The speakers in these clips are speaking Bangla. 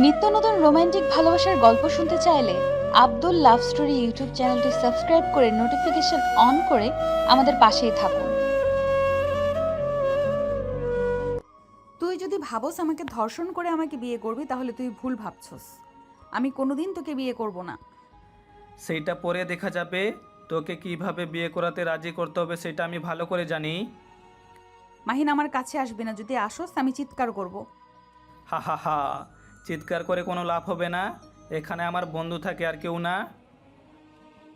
নিত্য নতুন রোমান্টিক ভালোবাসার গল্প শুনতে চাইলে আব্দুল লাভ স্টোরি ইউটিউব চ্যানেলটি সাবস্ক্রাইব করে নোটিফিকেশন অন করে আমাদের পাশেই থাকুন। তুই যদি ভাবস আমাকে ধর্ষণ করে আমাকে বিয়ে করবি তাহলে তুই ভুল ভাবছস। আমি কোনোদিন তোকে বিয়ে করব না। সেইটা পরে দেখা যাবে। তোকে কিভাবে বিয়ে করাতে রাজি করতে হবে সেটা আমি ভালো করে জানি। মাহিন আমার কাছে আসবি না, যদি আসস আমি চিৎকার করব। হা হা হা, চিৎকার করে কোনো লাভ হবে না। এখানে আমার বন্ধু থাকে আর কেউ না।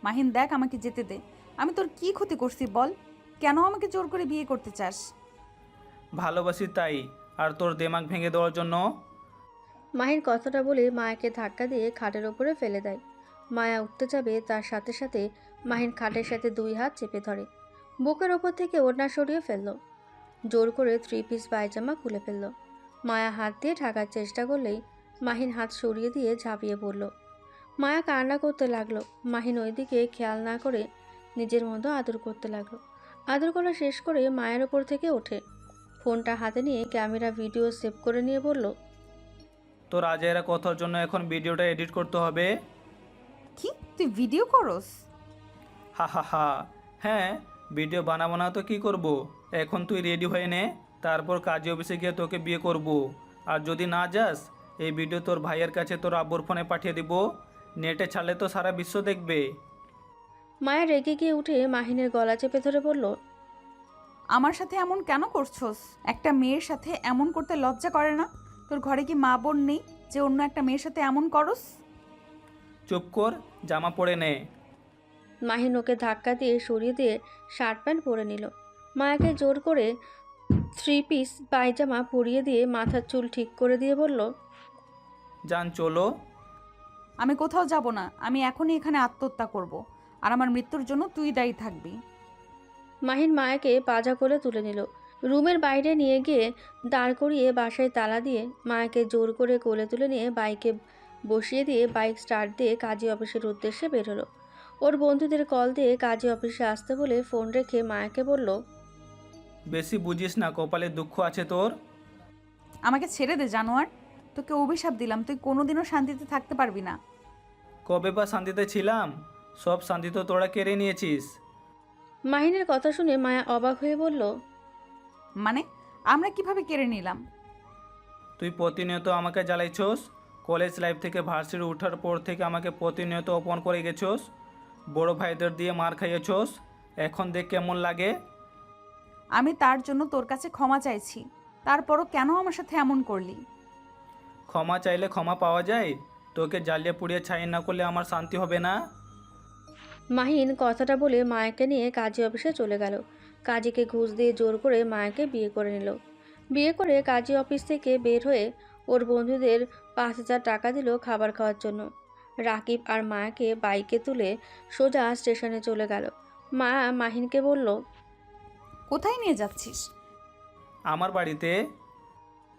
মাহিন দেখ, আমাকে যেতে দে। আমি তোর কি ক্ষতি করছি বল? কেন আমাকে জোর করে বিয়ে করতে চাস? ভালোবাসি তাই, আর তোর দেমাগ ভেঙে দেওয়ার জন্য। মাহির কথাটা বলে মায়াকে ধাক্কা দিয়ে খাটের ওপরে ফেলে দেয়। মায়া উঠতে যাবে, তার সাথে সাথে মাহিন খাটের সাথে দুই হাত চেপে ধরে, বুকের ওপর থেকে ওড়না সরিয়ে ফেলল। জোর করে 3 পিস পায়জামা খুলে ফেলল। মায়া হাত দিয়ে ঢাকার চেষ্টা করলেই মাহিন হাত সরিয়ে দিয়ে ঝাঁপিয়ে পড়ল। মায়া কান্না করতে লাগলো। মাহিন ওইদিকে খেয়াল না করে নিজের মতো আদর করতে লাগলো। আদর করা শেষ করে মায়ের ওপর থেকে ওঠে, ফোনটা হাতে নিয়ে ক্যামেরা ভিডিও সেভ করে নিয়ে বলল, তোর আজাইরা কথার জন্য এখন ভিডিওটা এডিট করতে হবে। কি তুই ভিডিও করস? হা হা হা, হ্যাঁ, ভিডিও বানাবো না তো কী করব। এখন তুই রেডি হয়ে নে, তারপর কাজী অফিসে গিয়ে তোকে বিয়ে করব। আর যদি না যাস, এই ভিডিও তোর ভাইয়ের কাছে তোর আব্বুর ফোনে পাঠিয়ে দিব। নেটে ছাড়লে তো সারা বিশ্ব দেখবে। মায়া রেগে গিয়ে উঠে মাহিনের গলা চেপে ধরে বলল, আমার সাথে এমন কেন করছস? একটা মেয়ের সাথে এমন করতে লজ্জা করে না? তোর ঘরে কি মা বোন নেই যে অন্য একটা মেয়ের সাথে এমন করস? চুপ কর, জামা পরে নে। মাহিন ওকে ধাক্কা দিয়ে সরিয়ে দিয়ে শার্ট প্যান্ট পরে নিল। মায়াকে জোর করে 3 পিস পায়জামা পরিয়ে দিয়ে মাথার চুল ঠিক করে দিয়ে বলল, যান চলো। আমি কোথাও যাব না। আমি এখনই এখানে আত্মহত্যা করব, আর আমার মৃত্যুর জন্য তুই দায়ী থাকবি। মাহিন মায়াকে পাজা করে তুলে নিল। রুমের বাইরে নিয়ে গিয়ে দাঁড় করিয়ে বাসায় তালা দিয়ে মায়াকে জোর করে কোলে তুলে নিয়ে বাইকে বসিয়ে দিয়ে বাইক স্টার্ট দিয়ে কাজী অফিসের উদ্দেশ্যে বের হলো। ওর বন্ধুদের কল দিয়ে কাজী অফিসে আসতে বলে ফোন রেখে মায়াকে বলল, বেশি বুঝিস না, কপালে দুঃখ আছে তোর। আমাকে ছেড়ে দে জানোয়ার। তোকে অভিশাপ দিলাম, তুই কোনোদিনও শান্তিতে থাকতে পারবি না। কবে বা শান্তিতে ছিলাম? সব শান্তি তো তোরা কেড়ে নিয়েছিস। মাহিনের কথা শুনে মায়া অবাক হয়ে বলল, মানে আমরা কিভাবে কেড়ে নিলাম? তুই প্রতিনিয়ত আমাকে জ্বালাইছস। কলেজ লাইফ থেকে ভার্সিটি ওঠার পর থেকে আমাকে প্রতিনিয়ত অপমান করে গেছস। বড় ভাইদের দিয়ে মার খাইয়েছস। এখন দেখ কেমন লাগে। আমি তার জন্য তোর কাছে ক্ষমা চাইছি, তারপরও কেন আমার সাথে এমন করলি? ক্ষমা চাইলে ক্ষমা পাওয়া যায়? তোকে জ্বালিয়ে পুড়িয়ে ছাই না করলে আমার শান্তি হবে না। মাহিন কথাটা বলে মায়াকে নিয়ে কাজী অফিসে চলে গেল। কাজীকে ঘুষ দিয়ে জোর করে মায়াকে বিয়ে করে নিল। বিয়ে করে কাজী অফিস থেকে বের হয়ে ওর বন্ধুদের 5,000 টাকা দিল খাবার খাওয়ার জন্য। রাকিব আর মায়াকে বাইকে তুলে সোজা স্টেশনে চলে গেল। মায়া মাহিনকে বলল, কোথায় নিয়ে যাচ্ছিস? আমার বাড়িতে।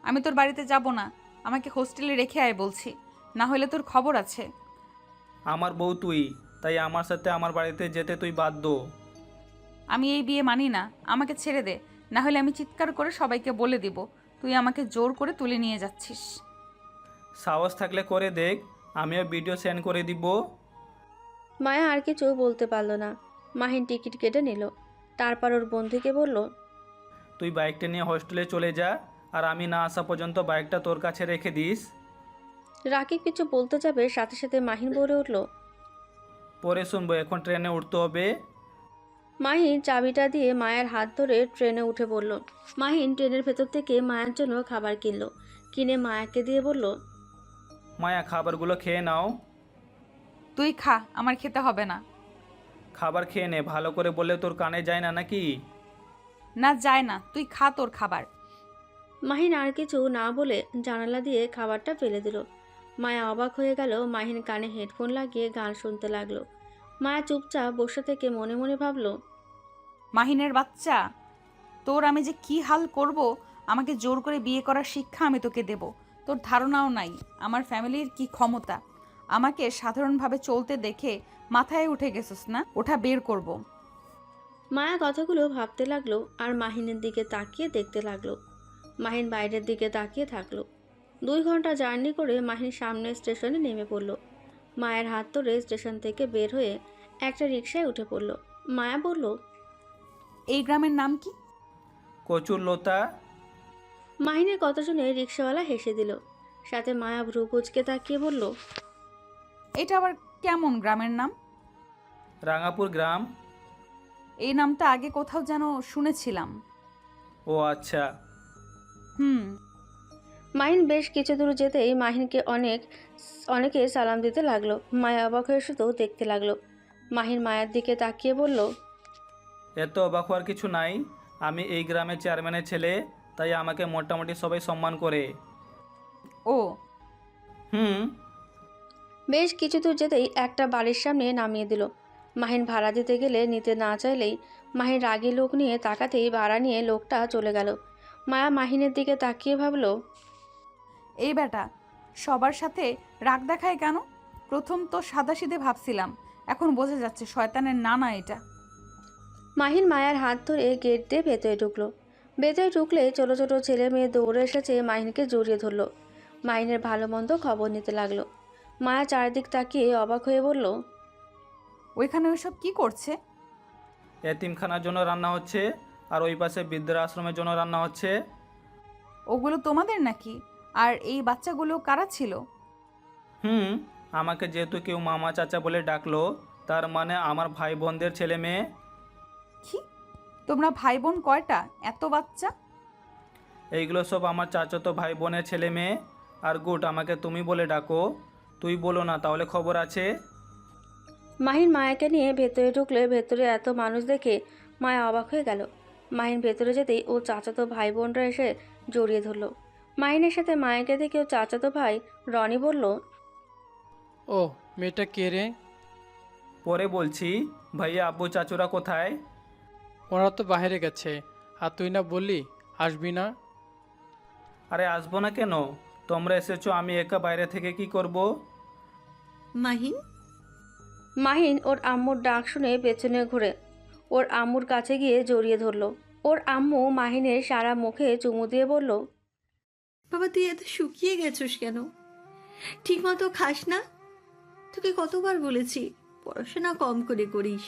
আমি তোর বাড়িতে যাব না, আমাকে হোস্টেলে রেখে আয় বলছি, না হলে তোর খবর আছে। আমার বউ তুই, তাই আমার সাথে আমার বাড়িতে যেতে তুই বাধ্য। আমি এই বিয়ে মানি না, আমাকে ছেড়ে দে, না হলে আমি চিৎকার করে সবাইকে বলে দিব তুই আমাকে জোর করে তুলে নিয়ে যাচ্ছিস। সাহস থাকলে করে দেখ, আমিও ভিডিও সেন্ড করে দিব। মায়া আর কিছু বলতে পারল না। মাহিন টিকিট কেটে নিল। তারপর ওর বন্ধুকে বলল, তুই বাইকটা নিয়ে হোস্টেলে চলে যা, আর আমি না আসা পর্যন্ত বাইকটা তোর কাছে রেখে দিস। রাকিব কিছু বলতে যাবে, সাথে সাথে মাহিন বলে উঠল, পরে শুনবো, এখন ট্রেনে উঠতে হবে। মাহিন চাবিটা দিয়ে মায়ের হাত ধরে ট্রেনে উঠে পড়ল। মাহিন ট্রেনের ভেতর থেকে মায়ের জন্য খাবার কিনলো। কিনে মায়াকে দিয়ে বলল, মায়া, খাবারগুলো খেয়ে নাও। তুই খা, আমার খেতে হবে না। খাবার খেয়ে নে, ভালো করে বললে তোর কানে যায় না নাকি? না যায় না, তুই খা তোর খাবার। মাহিন আর কিছু না বলে জানালা দিয়ে খাবারটা ফেলে দিল। মায়া অবাক হয়ে গেল। মাহিন কানে হেডফোন লাগিয়ে গান শুনতে লাগলো। মায়া চুপচাপ বসে থেকে মনে মনে ভাবল, মাহিনের বাচ্চা, তোর আমি যে কি হাল করব। আমাকে জোর করে বিয়ে করার শিক্ষা আমি তোকে দেব। তোর ধারণাও নাই আমার ফ্যামিলির কি ক্ষমতা। আমাকে সাধারণভাবে চলতে দেখে মাথায় উঠে গেছিস না? ওঠা বের করব। মায়া কথাগুলো ভাবতে লাগলো আর মাহিনের দিকে তাকিয়ে দেখতে লাগলো। মাহিন বাইরের দিকে তাকিয়ে থাকলো। 2 ঘন্টা জার্নি করে মাহিন সামনের স্টেশনে নেমে পড়ল। মায়ের হাত ধরে স্টেশন থেকে বের হয়ে একটা রিকশায় উঠে পড়ল। মায়া বলল, এই গ্রামের নাম কি? কচুর লতা। মাহিনের কথা শুনে রিকশাওয়ালা হেসে দিল। সাথে মায়া ভ্রু কুঁচকে তাকিয়ে বলল, এটা আবার কেমন গ্রামের নাম? রাঙাপুর গ্রাম। এই নামটা আগে কোথাও যেন শুনেছিলাম। ও আচ্ছা। হুম। মাহিন বেশ কিছু দূর যেতেই মাহিনকে অনেকে সালাম দিতে লাগলো। মায়া অবাক হয়ে শুধু দেখতে লাগলো। মাহিন মায়ের দিকে তাকিয়ে বলল, এত অবাক হওয়ার কিছু নাই, আমি এই গ্রামের চেয়ারম্যানের ছেলে, তাই আমাকে মোটামুটি সবাই সম্মান করে। ও। হুম। বেশ কিছু দূর যেতেই একটা বাড়ির সামনে নামিয়ে দিল। মাহিন ভাড়া দিতে গেলে নিতে না চাইলেই মাহিন রাগী লোক নিয়ে তাকাতেই ভাড়া নিয়ে লোকটা চলে গেল। মায়া মাহিনের দিকে তাকিয়ে ভাবল, এই বেটা সবার সাথে রাগ দেখায় কেন? প্রথম তো সাদাসিধে ভাবছিলাম, এখন বোঝা যাচ্ছে শয়তানের নানা এটা। মাহিন মায়ার হাত ধরে গেট দিয়ে ভেতরে ঢুকলো। ভেতরে ঢুকলে ছোট ছোট ছেলে মেয়ে দৌড়ে এসেছে মাহিনকে জড়িয়ে ধরলো। মাহিনের ভালো মন্দ খবর নিতে লাগলো। মায়া চারিদিক তাকিয়ে অবাক হয়ে বলল, ওইখানে ওইসব কি করছে? এতিমখানার জন্য রান্না হচ্ছে, আর ওই পাশে বৃদ্ধাশ্রমের জন্য রান্না হচ্ছে। ওগুলো তোমাদের নাকি? আর এই বাচ্চাগুলো কারা ছিল? হুম, আমাকে যেহেতু কেউ মামা চাচা বলে ডাকলো, তার মানে আমার ভাই বোনদের ছেলে মেয়ে। কি? তোমরা ভাই বোন কয়টা? এত বাচ্চা? এইগুলো সব আমার চাচাতো ভাই বোনের ছেলে মেয়ে। আর গুড, আমাকে তুমি বলে ডাকো, তুই বলো না, তাহলে খবর আছে। মাহিন মায়াকে নিয়ে ভেতরে ঢুকলে ভেতরে এত মানুষ দেখে মায়া অবাক হয়ে গেল। মাহিন ভেতরে যেতেই ও চাচাতো ভাই বোনরা এসে জড়িয়ে ধরলো। মাহিনের সাথে মায়াকে দেখে ও চাচাতো ভাই রনি বলল, ও মেয়েটা কে রে? পরে বলছি। ভাইয়া আব্বু চাচুরা কোথায়? ওরা তো বাইরে গেছে, আর তুই না বললি আসবি না? আরে আসবো না কেন? তোমরা এসেছো, আমি একা বাইরে থেকে কি করব? মাহিন, মাহিন ওর আম্মুর ডাক শুনে পেছনে ঘুরে ওর আম্মুর কাছে গিয়ে জড়িয়ে ধরলো। ওর আম্মু মাহিনের সারা মুখে চুমু দিয়ে বলল, বাবা তুই এত শুকিয়ে গেছিস কেন? ঠিক মতো খাস না? তোকে কতবার বলেছি পড়াশোনা কম করে করিস,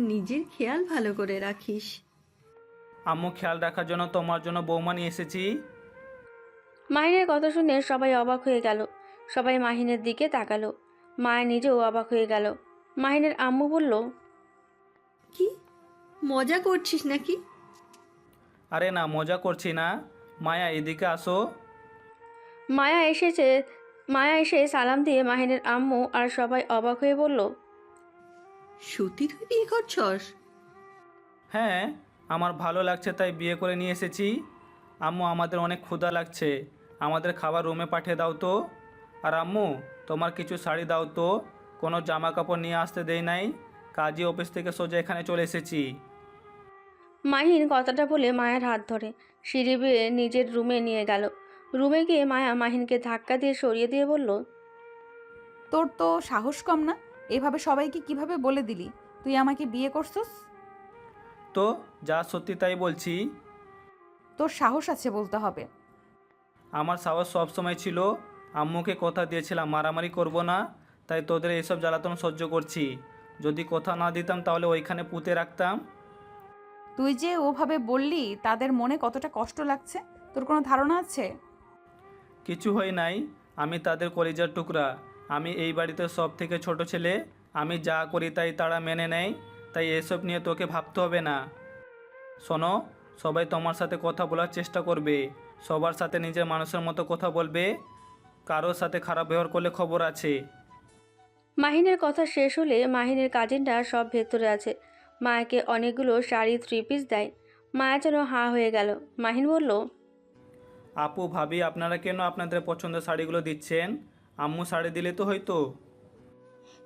নিজের খেয়াল ভালো করে রাখিস। আম্মু খেয়াল রাখার জন্য তোমার জন্য বৌমা নিয়ে এসেছি। মাহিনের কথা শুনে সবাই অবাক হয়ে গেল। সবাই মাহিনের দিকে তাকালো। মায়া নিজেও অবাক হয়ে গেল। মাহিনের আম্মু বলল, কি মজা করছিস নাকি? আরে না, মজা করছি না। মায়া, এদিকে আসো। মায়া এসে সালাম দিয়ে মাহিনের আম্মু আর সবাই অবাক হয়ে বলল, সত্যি তুই বিয়ে করছস? হ্যাঁ, আমার ভালো লাগছে তাই বিয়ে করে নিয়ে এসেছি। আম্মু, আমাদের অনেক ক্ষুধা লাগছে, আমাদের খাবার রুমে পাঠিয়ে দাও তো। আর আম্মু, তোমার কিছু শাড়ি দাও তো, কোনো জামা কাপড় নিয়ে আসতে দেই নাই, কাজী অফিস থেকে সোজা এখানে চলে এসেছি। মাহিন কথাটা বলে মায়ের হাত ধরে সিঁড়ি বেয়ে নিজের রুমে নিয়ে গেল। রুমে গিয়ে মায়া মাহিনকে ধাক্কা দিয়ে সরিয়ে দিয়ে বলল, তোর তো সাহস কম না? এভাবে সবাইকে কিভাবে বলে দিলি তুই আমাকে বিয়ে করছস? তো যা সত্যি তাই বলছি। তোর সাহস আছে বলতে হবে। আমার সাহস সবসময় ছিল। আম্মুকে কথা দিয়েছিলাম মারামারি করব না, তাই তোদের এইসব জ্বালাতন সহ্য করছি। যদি কথা না দিতাম তাহলে ওইখানে পুঁতে রাখতাম। তুই যে ওভাবে বললি তাদের মনে কতটা কষ্ট লাগছে তোর কোনো ধারণা আছে? কিছু হয় নাই, আমি তাদের কলিজার টুকরা। আমি এই বাড়িতে সব থেকে ছোট ছেলে। আমি যা করি তাই তারা মেনে নেয়, তাই এসব নিয়ে তোকে ভাবতে হবে না। শোনো, সবাই তোমার সাথে কথা বলার চেষ্টা করবে, সবার সাথে নিজের মানুষের মতো কথা বলবে। কারোর সাথে খারাপ ব্যবহার করলে খবর আছে। মাহিনের কথা শেষ হলে মাহিনের কাজিনরা সব ভেতরে আছে। মায়াকে অনেকগুলো শাড়ি 3 পিস দেয়। মায়া যেন হাঁ হয়ে গেল। মাহিন বলল, আপু, ভাবি, আপনারা কেন আপনাদের পছন্দের শাড়িগুলো দিচ্ছেন? আম্মু শাড়ি দিলে তো হয়তো।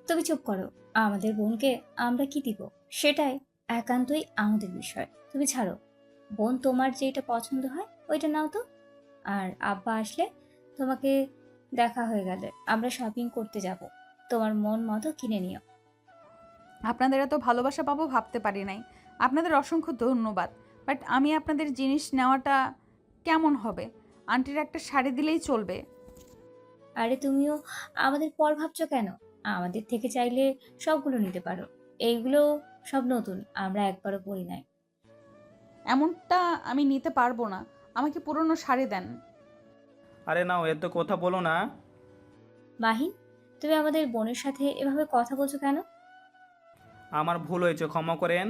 তুমি চুপ করো। আমাদের বোনকে আমরা কি দিব সেটাই একান্তই আমাদের বিষয়। তুমি ছাড়ো। বোন তোমার যেটা পছন্দ হয় ওইটা নাও তো। আর আব্বা আসলে তোমাকে দেখা হয়ে গেলে আমরা শপিং করতে যাব, তোমার মন মতো কিনে নিও। আপনাদের এত ভালোবাসা পাবো ভাবতে পারি নাই। আপনাদের অসংখ্য ধন্যবাদ, বাট আমি আপনাদের জিনিস নেওয়াটা কেমন হবে? আন্টির একটা শাড়ি দিলেই চলবে। আরে তুমিও আমাদের পর ভাবছো কেন? আমাদের থেকে চাইলে সবগুলো নিতে পারো। এইগুলো সব নতুন, আমরা একবারও পরি নাই। এমনটা আমি নিতে পারবো না, আমাকে পুরনো শাড়ি দেন। আরে নাও, এত কথা বলো না। মাহিন, তুমি আমাদের বোনের সাথে এভাবে কথা বলছো কেন? আমার ভুল হয়েছে, ক্ষমা করেন।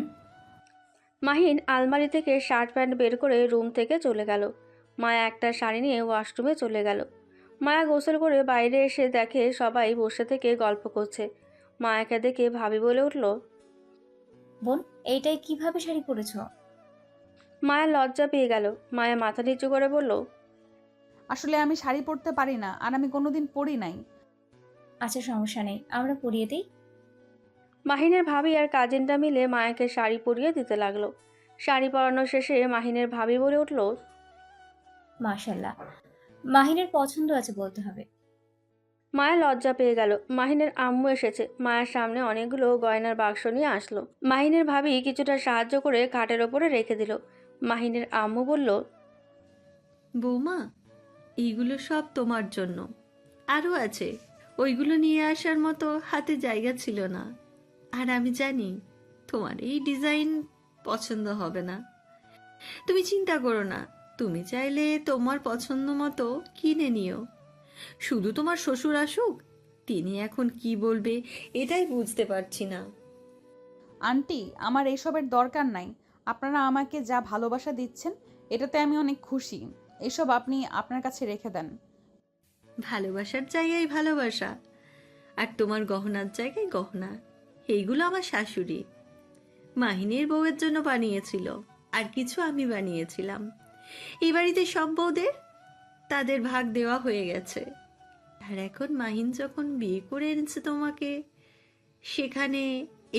মাহিন আলমারি থেকে শার্ট প্যান্ট বের করে রুম থেকে চলে গেল। মায়া একটা শাড়ি নিয়ে ওয়াশরুমে চলে গেল। মায়া গোসল করে বাইরে এসে দেখে সবাই বসে থেকে গল্প করছে। মায়াকে দেখে ভাবি বলে উঠল। বোন, এইটাই কিভাবে শাড়ি পরেছো? মায়া লজ্জা পেয়ে গেল। মায়া মাথা নিচু করে বলল। আসলে আমি শাড়ি পরতে পারি না, আর আমি কোনোদিন পরি নাই। আচ্ছা সমস্যা নেই, আমরা পরিয়ে দিই। মাহিনের ভাবি আর কাজিনটা মিলে মায়াকে শাড়ি পরিয়ে দিতে লাগলো। শাড়ি পরানো শেষে মাহিনের ভাবি বলে উঠল। মাশাল্লাহ, মাহিনের পছন্দ আছে বলতে হবে। মায়া লজ্জা পেয়ে গেল। মাহিনের আম্মু এসেছে। মায়ের সামনে অনেকগুলো গয়নার বাক্স নিয়ে আসলো। মাহিনের ভাবি কিছুটা সাহায্য করে খাটের ওপরে রেখে দিল। মাহিনের আম্মু বলল। বৌমা, এইগুলো সব তোমার জন্য। আরও আছে, ওইগুলো নিয়ে আসার মতো হাতে জায়গা ছিল না। আর আমি জানি তোমার এই ডিজাইন পছন্দ হবে না। তুমি চিন্তা করো না, তুমি চাইলে তোমার পছন্দ মতো কিনে নিও। শুধু তোমার শ্বশুর আসুক, তিনি এখন কি বলবে এটাই বুঝতে পারছি না। আন্টি, আমার এইসবের দরকার নাই। আপনারা আমাকে যা ভালোবাসা দিচ্ছেন, এটাতে আমি অনেক খুশি। এসব আপনি আপনার কাছে রেখে দেন। ভালোবাসার জায়গায় ভালোবাসা, আর তোমার গহনার জায়গায় গহনা। এইগুলো আমার শাশুড়ি মাহিনের বউয়ের জন্য বানিয়েছিল, আর কিছু আমি বানিয়েছিলাম। এই বাড়িতে সব বউদের তাদের ভাগ দেওয়া হয়ে গেছে। আর এখন মাহিন যখন বিয়ে করে এনেছে তোমাকে, সেখানে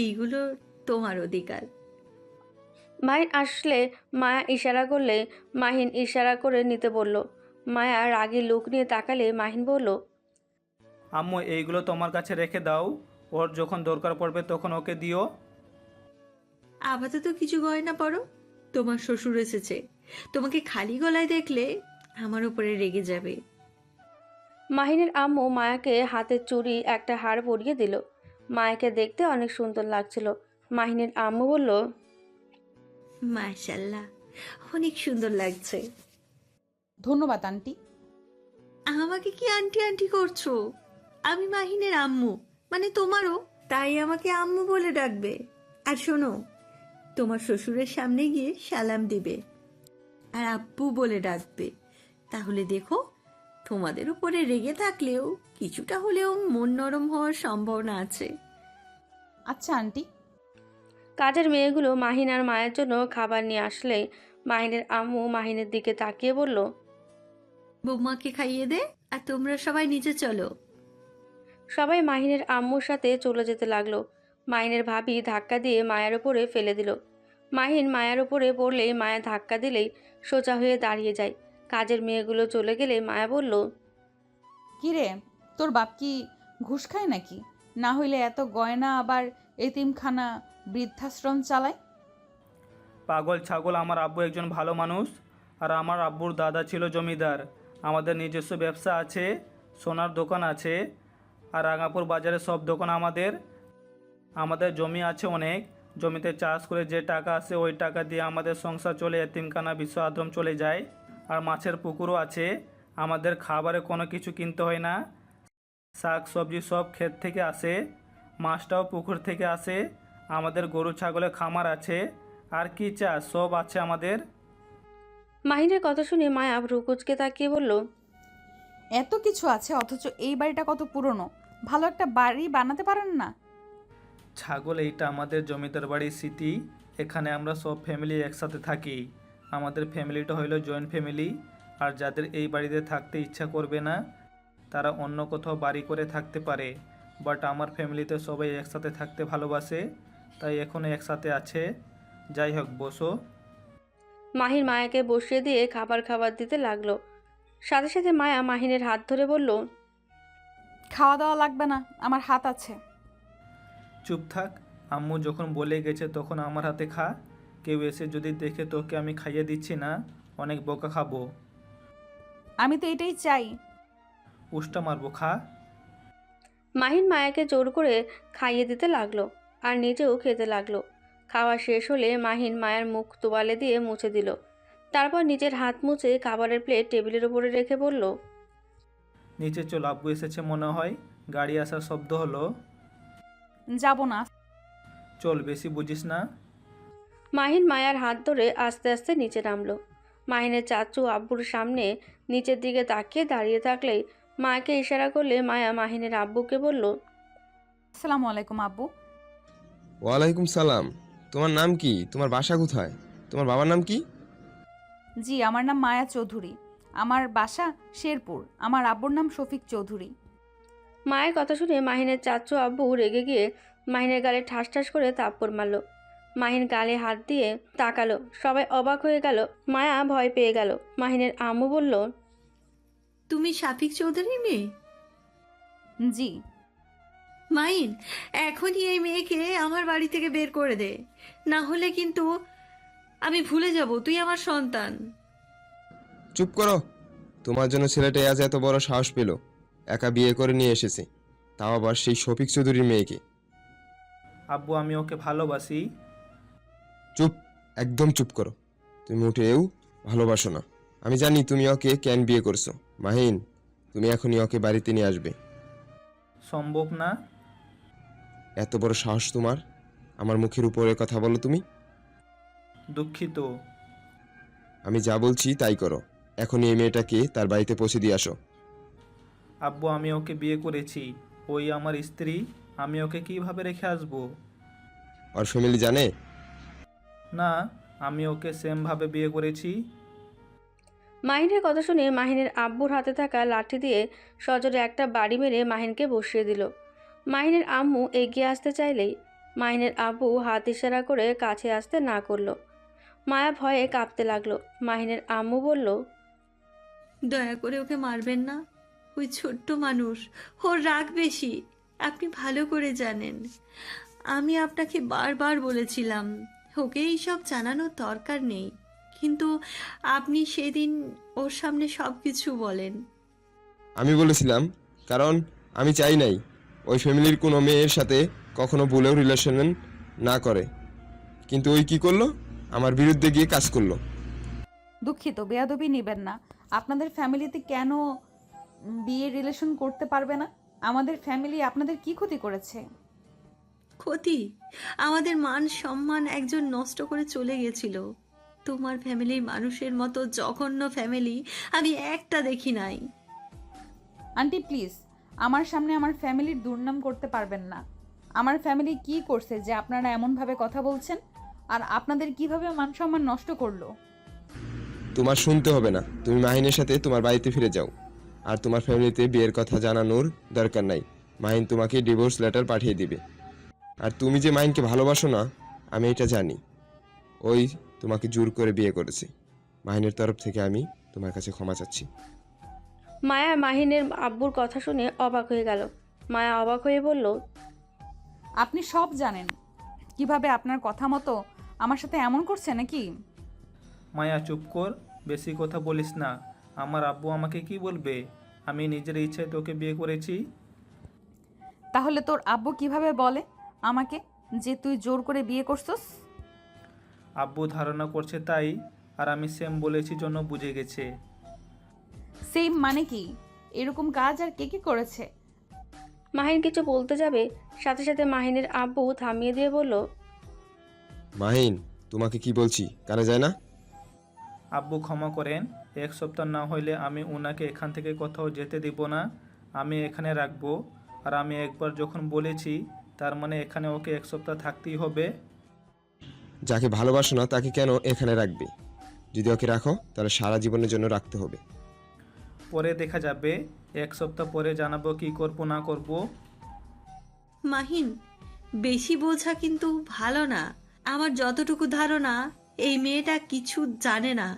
এইগুলো তোমার অধিকার। মাহিন আসলে মায়া ইশারা করলে মাহিন ইশারা করে নিতে বলল। মায়া রাগী লুক নিয়ে তাকালে মাহিন বলল। আম্মু, এইগুলো তোমার কাছে রেখে দাও, ওর যখন দরকার পড়বে তখন ওকে দিও। আপাতত কিছু গয়না পরো, তোমার শ্বশুর এসেছে। তোমাকে খালি গলায় দেখলে আমার উপরে রেগে যাবে। মাহিনের আম্মু মায়াকে হাতের চুড়ি একটা হার পরিয়ে দিল। মায়াকে দেখতে অনেক সুন্দর লাগছিল। মাহিনের আম্মু বলল। মাশাল্লাহ, অনেক সুন্দর লাগছে। ধন্যবাদ আন্টি। আমাকে কি আন্টি আন্টি করছো? আমি মাহিনের আম্মু, মানে তোমারও, তাই আমাকে আম্মু বলে ডাকবে। আর শোনো, তোমার শ্বশুরের সামনে গিয়ে সালাম দিবে আর আব্বু বলে ডাকবে। তাহলে দেখো, তোমাদের উপরে রেগে থাকলেও কিছুটা হলেও মন নরম হওয়ার সম্ভাবনা আছে। আচ্ছা আন্টি। কাজের মেয়েগুলো মাহিন আর মায়ের জন্য খাবার নিয়ে আসলে মাহিনের আম্মু মাহিনের দিকে তাকিয়ে বলল। বৌমাকে খাইয়ে দে, আর তোমরা সবাই নিচে চলো। সবাই মাহিনের আম্মুর সাথে চলে যেতে লাগলো। মাহিনের ভাবি ধাক্কা দিয়ে মায়ের উপরে ফেলে দিল। মাহিন মায়ের উপরে পড়লে মায়া ধাক্কা দিলেই সোজা হয়ে দাঁড়িয়ে যায়। কাজের মেয়েগুলো চলে গেলে মায়া বলল। কিরে, তোর বাপ কি ঘুষ খায় নাকি? না হইলে এত গয়না আবার এতিমখানা, বৃদ্ধাশ্রম চালায়? পাগল ছাগল, আমার আব্বু একজন ভালো মানুষ। আর আমার আব্বুর দাদা ছিল জমিদার। আমাদের নিজস্ব ব্যবসা আছে, সোনার দোকান আছে, আর রাঙাপুর বাজারে সব দোকান আমাদের। আমাদের জমি আছে অনেক। জমিতে চাষ করে যে টাকা আসে ওই টাকা দিয়ে আমাদের সংসার চলে, এতিমখানা বিশ্ব আশ্রম চলে যায়। আর মাছের পুকুরও আছে। আমাদের খাবারে কোনো কিছু কিনতে হয় না। শাক সবজি সব ক্ষেত থেকে আসে, মাছটাও পুকুর থেকে আসে। আমাদের গরু ছাগলের খামার আছে। আর কি চাষ, সব আছে আমাদের। মাহিনের কথা শুনে মায়া ভ্রুকুচকে তাকিয়ে বলল। এত কিছু আছে, অথচ এই বাড়িটা কত পুরনো। ভালো একটা বাড়ি বানাতে পারেন না? ছাগল, এইটা আমাদের জমিদার বাড়ির স্মৃতি। এখানে আমরা সব ফ্যামিলি একসাথে থাকি। আমাদের ফ্যামিলিটা হইলো জয়েন্ট ফ্যামিলি। আর যাদের এই বাড়িতে থাকতে ইচ্ছা করবে না, তারা অন্য কোথাও বাড়ি করে থাকতে পারে। বাট আমার ফ্যামিলিতে সবাই একসাথে থাকতে ভালোবাসে, তাই এখনও একসাথে আছে। যাই হোক, বসো। মাহিন মায়াকে বসিয়ে দিয়ে খাবার দিতে লাগলো। সাথে সাথে মায়া মাহিনের হাত ধরে বলল। খাওয়া দাওয়া লাগবে না, আমার হাত আছে। চুপ থাক। আম্মু যখন বলে গেছে তখন আমার হাতে খা। কেউ এসে যদি দেখে তোকে আমি খাইয়ে দিচ্ছি না, অনেক বকা খাবো। আমি তো এটাই চাই। উষ্টা মারবো, খা। মাহিন মায়াকে জোর করে খাইয়ে দিতে লাগলো আর নিজেও খেতে লাগলো। খাওয়া শেষ হলে মাহিন মায়ার মুখ তোয়ালে দিয়ে মুছে দিল। তারপর নিজের হাত মুছে খাবারের প্লেট টেবিলের উপরে রেখে বলল, নিচে চল, আব্বু এসেছে মনে হয়, গাড়ি আসার শব্দ হলো। যাব না। চল, বেশি বুঝিস না। মাহিন মায়ার হাত ধরে আস্তে আস্তে নিচে নামলো। মাহিনের চাচু আব্বুর সামনে নিচের দিকে তাকিয়ে দাঁড়িয়ে থাকলেই মায়াকে ইশারা করলে মায়া মাহিনের আব্বুকে বলল, আসসালামু আলাইকুম আব্বু। ওয়ালাইকুম সালাম। তোমার নাম কি? তোমার বাসা কোথায়? তোমার বাবার নাম কি? জি, আমার নাম মায়া চৌধুরী। আমার বাসা শেরপুর। আমার আব্বুর নাম শফিক চৌধুরী। মায়ের কথা শুনে মাহিনের চাচু আব্বু রেগে গিয়ে মাহিনের গালে ঠাস ঠাস করে থাপ্পড় মারল। মাহিন গালে হাত দিয়ে তাকালো। সবাই অবাক হয়ে গেল। মায়া ভয় পেয়ে গেল। মাহিনের আম্মু বলল, তুমি শাফিক চৌধুরীর মেয়ে? জি। মাইন, এখনই এই মেয়েকে আমার বাড়ি থেকে বের করে দে, না হলে কিন্তু আমি ভুলে যাব তুই আমার সন্তান। চুপ করো। তোমার জন্য ছেলেটা আজ এত বড় সাহস পেল, একা বিয়ে করে নিয়ে এসেছে, তাও আবার সেই শফিক চৌধুরীর মেয়েকে। আব্বু, আমি ওকে ভালোবাসি। চুপ, একদম চুপ করো। তুমি মোটেও ভালোবাসো না। আমি জানি তুমি ওকে কেন বিয়ে করছো। মাহিন, তুমি এখনই ওকে বাড়িতে নিয়ে আসবে। সম্ভব না। এত বড় সাহস তোমার? আমার মুখের উপরে কথা বলো তুমি? দুঃখিত। আমি যা বলছি তাই করো। এখনই এই মেয়েটাকে তার বাড়িতে পৌঁছে দিয়ে আসো। আব্বু, আমি ওকে বিয়ে করেছি, ওই আমার স্ত্রী। আমি ওকে কিভাবে রেখে আসবো? ওর ফ্যামিলি জানে? না, আমি ওকে সেমভাবে বিয়ে করেছি। মাহিনের কথা শুনে মাহিনের আব্বুর হাতে থাকা লাঠি দিয়ে সজোরে একটা বাড়ি মেরে মাহিনকে বসিয়ে দিল। মাহিনের আম্মু এগিয়ে আসতে চাইলেই মাহিনের আব্বু হাত ইশারা করে কাছে আসতে না করলো। মায়া ভয়ে কাঁপতে লাগলো। মাহিনের আম্মু বলল, দয়া করে ওকে মারবেন না, ওই ছোট্ট মানুষ, ওর রাগ বেশি, আপনি ভালো করে জানেন। আমি আপনাকে বারবার বলেছিলাম ওকে এইসব জানানোর দরকার নেই, কিন্তু আপনি সেদিন ওর সামনে সব কিছু বলেন। আমি বলেছিলাম কারণ আমি চাই নাই ওই ফ্যামিলির কোনো মেয়ের সাথে কখনো ভুলেও রিলেশন না করে, কিন্তু ওই কি করলো? আমার বিরুদ্ধে গিয়ে কাজ করলো। দুঃখিত, বেয়াদবি নেবেন না। আপনাদের ফ্যামিলিতে কেন বিয়ে রিলেশন করতে পারবে না? আমাদের ফ্যামিলি আপনাদের কি ক্ষতি করেছে? ক্ষতি? আমাদের মান সম্মান একজন নষ্ট করে চলে গেছিল। তোমার ফ্যামিলির মানুষের মতো জঘন্য ফ্যামিলি আমি একটা দেখি নাই। আন্টি প্লিজ, আমার সামনে আমার ফ্যামিলির দুর্নাম করতে পারবেন না। আমার ফ্যামিলি কি করছে যে আপনারা এমনভাবে কথা বলছেন? আর আপনাদের কিভাবে মান সম্মান নষ্ট করলো? তোমার শুনতে হবে না। তুমি মাহিনের সাথে তোমার বাড়িতে ফিরে যাও। আর তোমার ফ্যামিলিতে বিয়ের কথা জানানোর দরকার নাই। মাহিন তোমাকে ডিভোর্স লেটার পাঠিয়ে দিবে। আর তুমি যে মাহিনকে ভালোবাসো না, আমি এটা জানি। ওই তোমাকে জোর করে বিয়ে করেছে। মাহিনের তরফ থেকে আমি তোমার কাছে ক্ষমা চাচ্ছি। মায়া মাহিনের আব্বুর কথা শুনে অবাক হয়ে গেল। মায়া অবাক হয়ে বলল, আপনি সব জানেন, কিভাবে আপনার কথা মতো আমার সাথে এমন করছে নাকি? মায়া, চুপ কর, বেশি কথা বলিস না। আমার আব্বু আমাকে কি বলবে? আমি নিজের ইচ্ছায় তোকে বিয়ে করেছি। তাহলে তোর আব্বু কিভাবে বলে আমাকে যে তুই জোর করে বিয়ে করছস? আব্বু ধারণা করছে তাই, আর আমি সেম বলেছি জন্য বুঝে গেছে। সেম মানে কি? এরকম কাজ আর কে কে করেছে? মাহিন কিছু বলতে যাবে, সাথে সাথে মাহিনের আব্বু থামিয়ে দিয়ে বলল, মাহিন, তোমাকে কি বলছি কানে যায় না? আব্বু ক্ষমা করেন, 1 সপ্তাহ না হইলে আমি ওনাকে এখান থেকে কোথাও যেতে দিব না। আমি এখানে রাখবো। আর আমি একবার যখন বলেছি, তার মানে এখানে ওকে 1 সপ্তাহ থাকতেই হবে। যাকে ভালোবাসো না তাকে কেন এখানে রাখবে? যদি ওকে রাখো তাহলে সারা জীবনের জন্য রাখতে হবে। পরে দেখা যাবে, 1 সপ্তাহ পরে জানাবো কি করব না করব। মাহিন, বেশি বোঝা কিন্তু ভালো না। আমার যতটুকু ধারণা, এই মেয়েটা কিছু জানে না।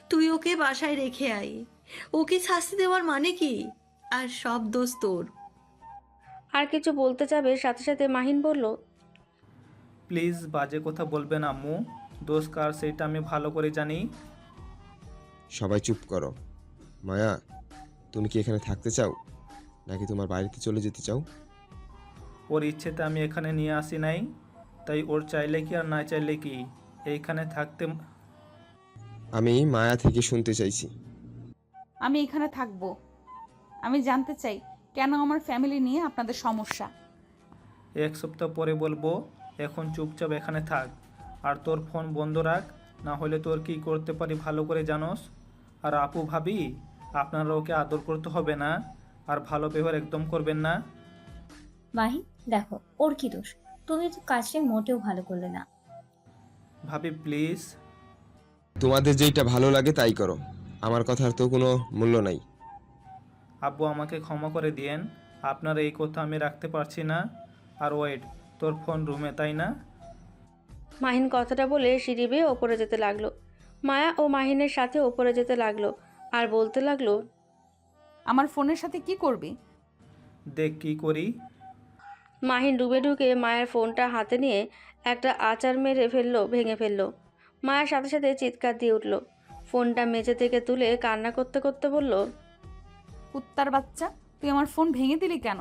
তুই ওকে বাসায় রেখে আয়। ওকে শাস্তি দেওয়ার মানে কি? আর সব দোষ তোর। আর কিছু বলতে যাবে, সাথে সাথে মাহিন বলল, প্লিজ বাজে কথা বলবেন আম্মু। দোষ কার সেটা আমি ভালো করে জানি। সবাই চুপ করো। মায়া, তুমি কি এখানে থাকতে চাও? নাকি তোমার বাড়িতে চলে যেতে চাও? ওর ইচ্ছেতে আমি এখানে নিয়ে আসি নাই, তাই ওর চাইলে কি আর না চাইলে কি এইখানে থাকতে। আমি মায়া থেকে শুনতে চাইছি। আমি এখানে থাকবো। আমি জানতে চাই কেন আমার ফ্যামিলি নিয়ে আপনাদের সমস্যা। 1 সপ্তাহ পরে বলবো। এখন চুপচাপ এখানে থাক, আর তোর ফোন বন্ধ রাখ, না হলে তোর কি করতে পারি ভালো করে জানোস। আর আপু ভাবি, আপনারা ওকে আদর করতে হবে না, আর ভালো ব্যবহার একদম করবেন না। মাহিন দেখো, ওর কি দোষ? তুমি তো কাজটা মোটেও ভালো করলে না। ভাবি প্লিজ। তোমাদের যেইটা ভালো লাগে তাই করো, আমার কথার তো কোনো মূল্য নাই। আব্বু আমাকে ক্ষমা করে দিয়েন, আপনার এই কথা আমি রাখতে পারছি না। আর ওয়েট, তোর ফোন রুমে তাই না? মাহিন কথাটা বলে সিঁড়ি বেয়ে ওপরে যেতে লাগলো। মায়া ও মাহিনের সাথে ওপরে যেতে লাগলো আর বলতে লাগলো, আমার ফোনের সাথে কি করবি? দেখ কি করি। মাহিন ডুবে ঢুকে মায়ের ফোনটা হাতে নিয়ে একটা আচার মেরে ফেললো, ভেঙে ফেললো। মায়ের সাথে সাথে চিৎকার দিয়ে উঠল। ফোনটা মেঝে থেকে তুলে কান্না করতে করতে বলল, কুত্তার বাচ্চা, তুই আমার ফোন ভেঙে দিলি কেন?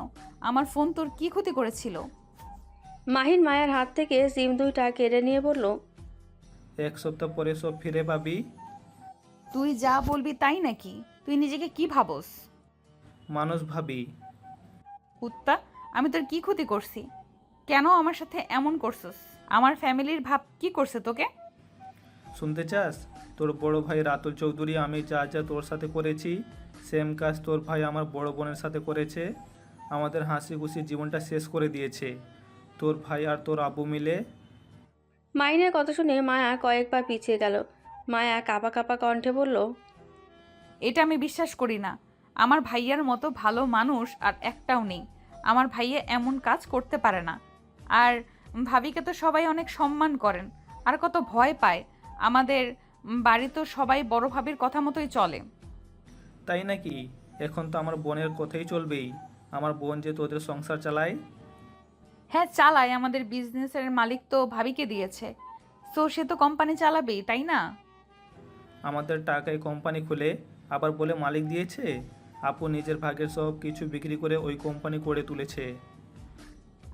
আমার ফোন তোর কি ক্ষতি করেছিল? মাহিন মায়ের হাত থেকে সিম দুইটা কেড়ে নিয়ে বলল, 1 সপ্তাহ পরে সব ফিরে পাবি। তুই যা বলবি তাই নাকি? তুই নিজেকে কি ভাবস? মানুষ ভাবি। কুত্তা, আমি তোর কি ক্ষতি করছি? কেন আমার সাথে এমন করছস? আমার ফ্যামিলির ভাব কি করছে তোকে? শুনতে চাস? তোর বড় ভাই রাতুল চৌধুরী আমি যা যা তোর সাথে করেছি, সেম কাজ তোর ভাই আমার বড় বোনের সাথে করেছে। আমাদের হাসি খুশি জীবনটা শেষ করে দিয়েছে তোর ভাই আর তোর আব্বু মিলে। মাহিনের কথা শুনে মায়া কয়েকবার পিছিয়ে গেল। মায়া কাঁপা কাঁপা কণ্ঠে বলল, এটা আমি বিশ্বাস করি না। আমার ভাইয়ার মতো ভালো মানুষ আর একটাও নেই। আমার ভাইয়া এমন কাজ করতে পারে না। আর ভাবিকে তো সবাই অনেক সম্মান করেন, আর কত ভয় পায়। আমাদের বাড়ি তো সবাই বড় ভাবির কথা মতোই চলে। তাই নাকি? এখন তো আমার বোনের কথাই চলবেই। আমার বোন যে তোদের সংসার চালায়। হ্যাঁ চালায়, আমাদের বিজনেসের মালিক তো ভাবিকে দিয়েছে, তো সে তো কোম্পানি চালাবেই, তাই না? আমাদের টাকায় কোম্পানি খুলে আবার বলে মালিক দিয়েছে। আপু নিজের ভাগের সব কিছু বিক্রি করে ওই কোম্পানি করে তুলেছে।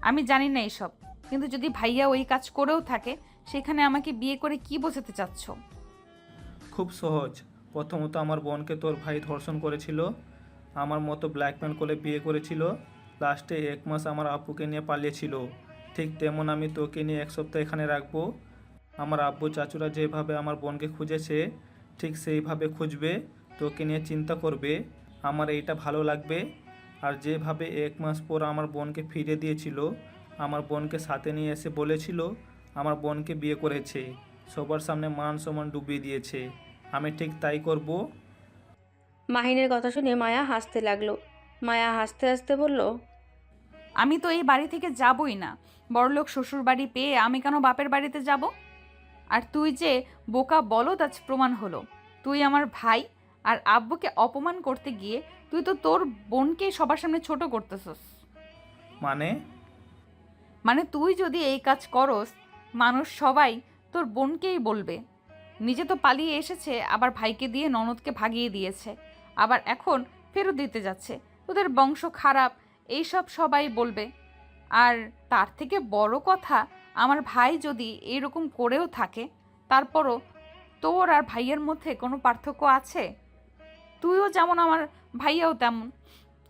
আমি জানি না এসব, কিন্তু যদি ভাইয়া ওই কাজ করেও থাকে, সেখানে আমাকে বিয়ে করে কি বোঝাতে চাচ্ছ? খুব সহজ। প্রথমত আমার বোনকে তোর ভাই ধর্ষণ করেছিল, আমার মতো ব্ল্যাকমেল করে বিয়ে করেছিল, লাস্টে 1 মাস আমার আব্বুকে নিয়ে পালিয়েছিল। ঠিক তেমন আমি তোকে নিয়ে 1 সপ্তাহ এখানে রাখবো। আমার আব্বু চাচুরা যেভাবে আমার বোনকে খুঁজেছে, ঠিক সেইভাবে খুঁজবে, তোকে নিয়ে চিন্তা করবে। আমার এইটা ভালো লাগবে। আর যেভাবে 1 মাস পর আমার বোনকে ফিরে দিয়েছিল, আমার বোনকে সাথে নিয়ে এসে বলেছিল আমার বোনকে বিয়ে করেছে, সবার সামনে মান সম্মান ডুবিয়ে দিয়েছে, আমি ঠিক তাই করব। মাহিনের কথা শুনে মায়া হাসতে লাগলো। মায়া হাসতে হাসতে বলল, আমি তো এই বাড়ি থেকে যাবই না। বড়লোক শ্বশুর বাড়ি পেয়ে আমি কেন বাপের বাড়িতে যাব? আর তুই যে বোকা বলদ আজ প্রমাণ হলো। তুই আমার ভাই আর আব্বুকে অপমান করতে গিয়ে তুই তো তোর বোনকে সবার সামনে ছোট করতেছস। মানে? মানে তুই যদি এই কাজ করস, মানুষ সবাই তোর বোনকেই বলবে। নিজে তো পালিয়ে এসেছে, আবার ভাইকে দিয়ে ননদকে ভাগিয়ে দিয়েছে, আবার এখন ফেরত দিতে যাচ্ছে। তোদের বংশ খারাপ, এইসব সবাই বলবে। আর তার থেকে বড় কথা, আমার ভাই যদি এরকম করেও থাকে, তারপরও তোর আর ভাইয়ের মধ্যে কোনো পার্থক্য আছে? তুইও যেমন, আমার ভাইয়াও তেমন,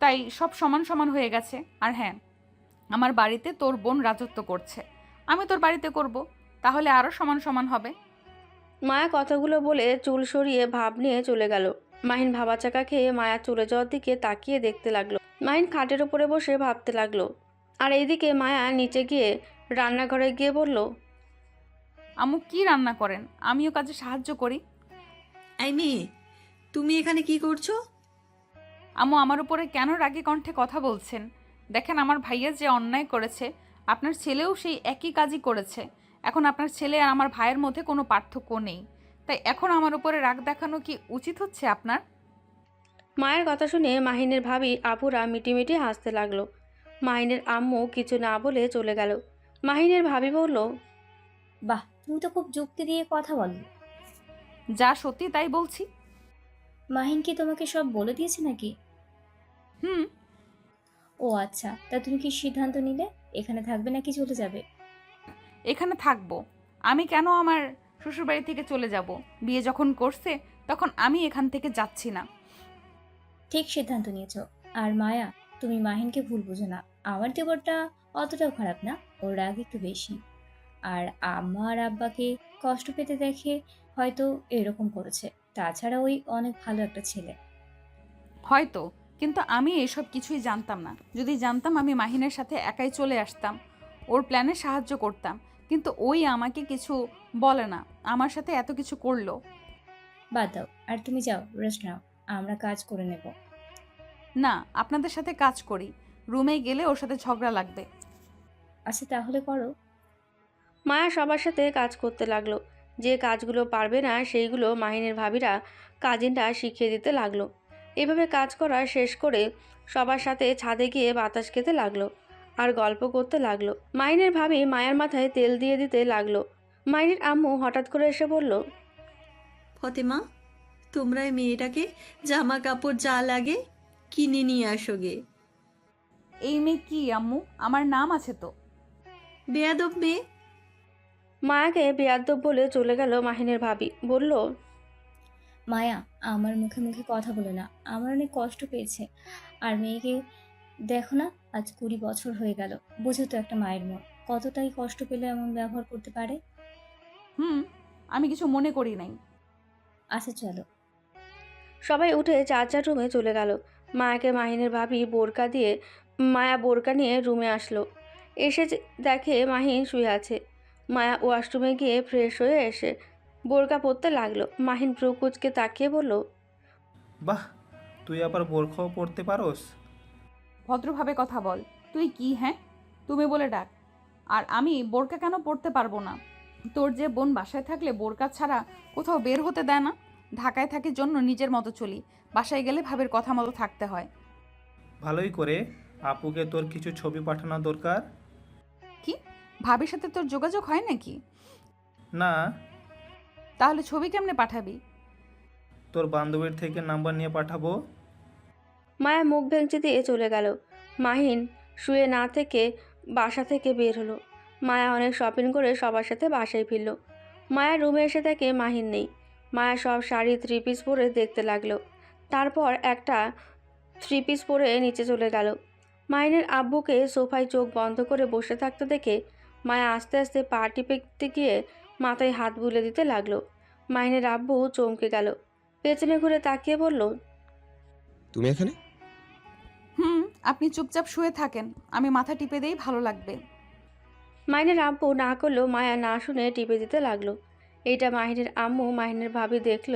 তাই সব সমান সমান হয়ে গেছে। আর হ্যাঁ, আমার বাড়িতে তোর বোন রাজত্ব করছে, আমি তোর বাড়িতে করব, তাহলে আরও সমান সমান হবে। মায়া কথাগুলো বলে চুল সরিয়ে ভাব নিয়ে চলে গেল। মাহিন ভাবাচাকা খেয়ে মায়া চলে যাওয়ার দিকে তাকিয়ে দেখতে লাগলো। মাহিন খাটের উপরে বসে ভাবতে লাগলো। আর এইদিকে মায়া নিচে গিয়ে রান্নাঘরে গিয়ে বলল, আম্মু কি রান্না করেন? আমিও কাজে সাহায্য করি। এই মেয়ে, তুমি এখানে কি করছো? আম্মু আমার উপরে কেন রাগী কণ্ঠে কথা বলছেন? দেখেন আমার ভাইয়া যে অন্যায় করেছে, আপনার ছেলেও সেই একই কাজই করেছে। এখন আপনার ছেলে আর আমার ভাইয়ের মধ্যে কোনো পার্থক্য নেই, তাই এখন আমার উপরে রাগ দেখানো কি উচিত হচ্ছে আপনার? মায়ের কথা শুনে মাহিনের ভাবি আপুরা মিটিমিটি হাসতে লাগলো। মাহিনের আম্মু কিছু না বলে চলে গেল। মাহিনের ভাবি বলল, বাহ, তুমি তো খুব যুক্তি দিয়ে কথা বলো। যা সত্যি তাই বলছি। মাহিন কি তোমাকে সব বলে দিয়েছে নাকি? হুম। ও আচ্ছা, তা তুমি কি সিদ্ধান্ত নিলে? এখানে থাকবে নাকি চলে যাবে? এখানে থাকবো। আমি কেন আমার শ্বশুরবাড়ি থেকে চলে যাব? বিয়ে যখন করছে তখন আমি এখান থেকে যাচ্ছি না। ঠিক সিদ্ধান্ত নিয়েছো। আর মায়া, তুমি মাহিনকে ভুল বুঝো না। আমার দেবরটা অতটাও খারাপ না, ওর রাগ একটু বেশি। আর আমার আব্বাকে কষ্ট পেতে দেখে হয়তো এরকম করেছে। তাছাড়া ওই অনেক ভালো একটা ছেলে। হয়তো, কিন্তু আমি এসব কিছুই জানতাম না। যদি জানতাম আমি মাহিনের সাথে একাই চলে আসতাম, ওর প্ল্যানে সাহায্য করতাম। কিন্তু ওই আমাকে কিছু বলে না, আমার সাথে এত কিছু করলো। বাদ দাও, আর তুমি যাও, রেস্ট নাও, আমরা কাজ করে নেব। না, আপনাদের সাথে কাজ করি। রুমে গেলে ওর সাথে ঝগড়া লাগবে। আচ্ছা তাহলে করো। মায়া সবার সাথে কাজ করতে লাগলো। যে কাজগুলো পারবে না সেইগুলো মাহিনের ভাবিরা কাজিনরা শিখিয়ে দিতে লাগলো। এভাবে কাজ করা শেষ করে সবার সাথে ছাদে গিয়ে বাতাস খেতে লাগলো আর গল্প করতে লাগলো। মাহিনের ভাবি মায়ার মাথায় তেল দিয়ে দিতে লাগলো। মাহিনের আম্মু হঠাৎ করে এসে বলল, ফতেমা, তোমরা এই মেয়েটাকে জামা কাপড় যা লাগে কিনে নিয়ে আসো গে। এই মেয়ে কি আম্মু? আমার নাম আছে তো। বেয়াদব মেয়ে। মায়াকে বেয়াদ্দব বলে চলে গেল মাহিনের ভাবি। বলল, মায়া, আমার মুখে মুখে কথা বলে না, আমার অনেক কষ্ট পেয়েছে। আর মেয়েকে দেখো না, আজ 20 বছর হয়ে গেল। বুঝো তো একটা মায়ের মন কতটাই কষ্ট পেলে এমন ব্যবহার করতে পারে। আমি কিছু মনে করি নাই। আচ্ছা চলো। সবাই উঠে যার যার রুমে চলে গেল। মায়াকে মাহিনের ভাবি মায়া বোরকা নিয়ে রুমে আসলো। দেখে মাহিন শুয়ে আছে। মায়া ওয়াশরুমে গিয়ে ফ্রেশ হয়ে এসে বোরকা পরতে লাগলো। মাহিন ভ্রু কুঁচকে তাকিয়ে বলল, বাহ, তুই আবার বোরখাও পড়তে পারোস? ভদ্রভাবে কথা বল। তুই কি, হ্যাঁ? তুমি বলে ডাক। আর আমি বোরকা কেন পরতে পারবো না? তোর যে বোন বাসায় থাকলে বোরকা ছাড়া কোথাও বের হতে দেয় না। ঢাকায় থাকি জন্য নিজের মতো চলি, বাসায় গেলে ভাবের কথা মতো থাকতে হয়। ভালোই করে। আপুকে তোর কিছু ছবি পাঠানো দরকার। কি? ভাবির সাথে তোর যোগাযোগ হয় নাকি? না, তাহলে ছবি কেমনে পাঠাবি? তোর বান্ধবীর থেকে নাম্বার নিয়ে পাঠাবো। মায়া মুখ ভেঙচি দিয়ে চলে গেল। মাহিন শুয়ে না থেকে বাসা থেকে বের হলো। মায়া অনেক শপিং করে সবার সাথে বাসায় ফিরল। মায়া রুমে এসে দেখে মাহিন নেই। মায়া সব শাড়ি 3 পিস পরে দেখতে লাগলো। তারপর একটা 3 পিস পরে নিচে চলে গেল। মাহিনের আব্বুকে সোফায় চোখ বন্ধ করে বসে থাকতে দেখে মায়া আস্তে আস্তে পা টিপতে গিয়ে মাথায় হাত বুলে দিতে লাগলো। মাহিনের আব্বু চমকে গেল। পেছনে ঘুরে তাকিয়ে বলল, তুমি এখানে? আপনি চুপচাপ শুয়ে থাকেন, আমি মাথা টিপে দেই, ভালো লাগবে। মাহিনের আব্বু না করলেও মায়া না শুনে টিপে দিতে লাগলো। এইটা মাহিনের আম্মু মাহিনের ভাবি দেখল।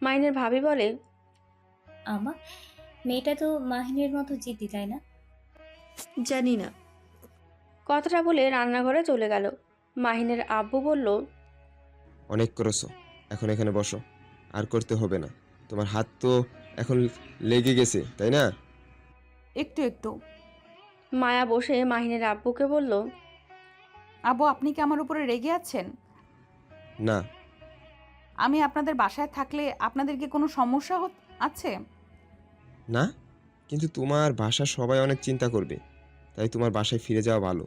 মাহিনের ভাবি বলে, আমা, মেয়েটা তো মাহিনের মতো জিদ্দি, তাই না? জানি না। কথাটা বলে রান্নাঘরে চলে গেল। মাহিনের আব্বু বলল, অনেক করেছো, এখন এখানে বসো। আর করতে হবে না, তোমার হাত তো এখন লেগে গেছে, তাই না? একটু একটু। মায়া বসে মাহিনের আব্বুকে বলল, আব্বু, আপনি কি আমার উপরে রেগে আছেন? না। আমি আপনাদের বাসায় থাকলে আপনাদের কি কোনো সমস্যা আছে? না, কিন্তু তোমার বাসার সবাই অনেক চিন্তা করবে, তাই তোমার বাসায় ফিরে যাওয়া ভালো।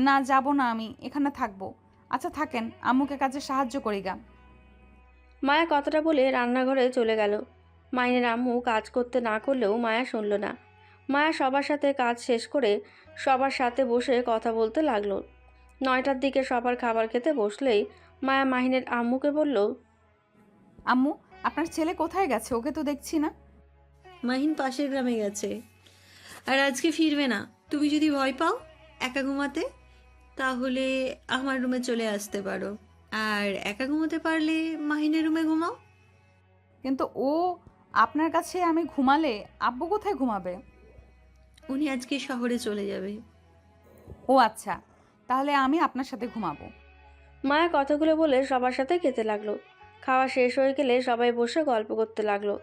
না, যাব না, আমি এখানে থাকবো। আচ্ছা থাকেন, আম্মুকে কাজে সাহায্য করি গা। মায়া কথাটা বলে রান্নাঘরে চলে গেল। মাহিনের আম্মু কাজ করতে না করলেও মায়া শুনল না। মায়া সবার সাথে কাজ শেষ করে সবার সাথে বসে কথা বলতে লাগলো। 9টার দিকে সবার খাবার খেতে বসলেই মায়া মাহিনের আম্মুকে বলল, আম্মু, আপনার ছেলে কোথায় গেছে? ওকে তো দেখছি না। মাহিন পাশের গ্রামে গেছে, আর আজকে ফিরবে না। তুমি যদি ভয় পাও একা ঘুমাতে, তাহলে আমার রুমে চলে আসতে পারো। আর একা ঘুমোতে পারলে মাহিনের রুমে ঘুমাও। কিন্তু ও আপনার কাছে আমি ঘুমালে আব্বু কোথায় ঘুমাবে? উনি আজকে শহরে চলে যাবে। ও আচ্ছা, তাহলে আমি আপনার সাথে ঘুমাবো। মায়া কথাগুলো বলে সবার সাথে খেতে লাগলো। খাওয়া শেষ হয়ে গেলে সবাই বসে গল্প করতে লাগলো।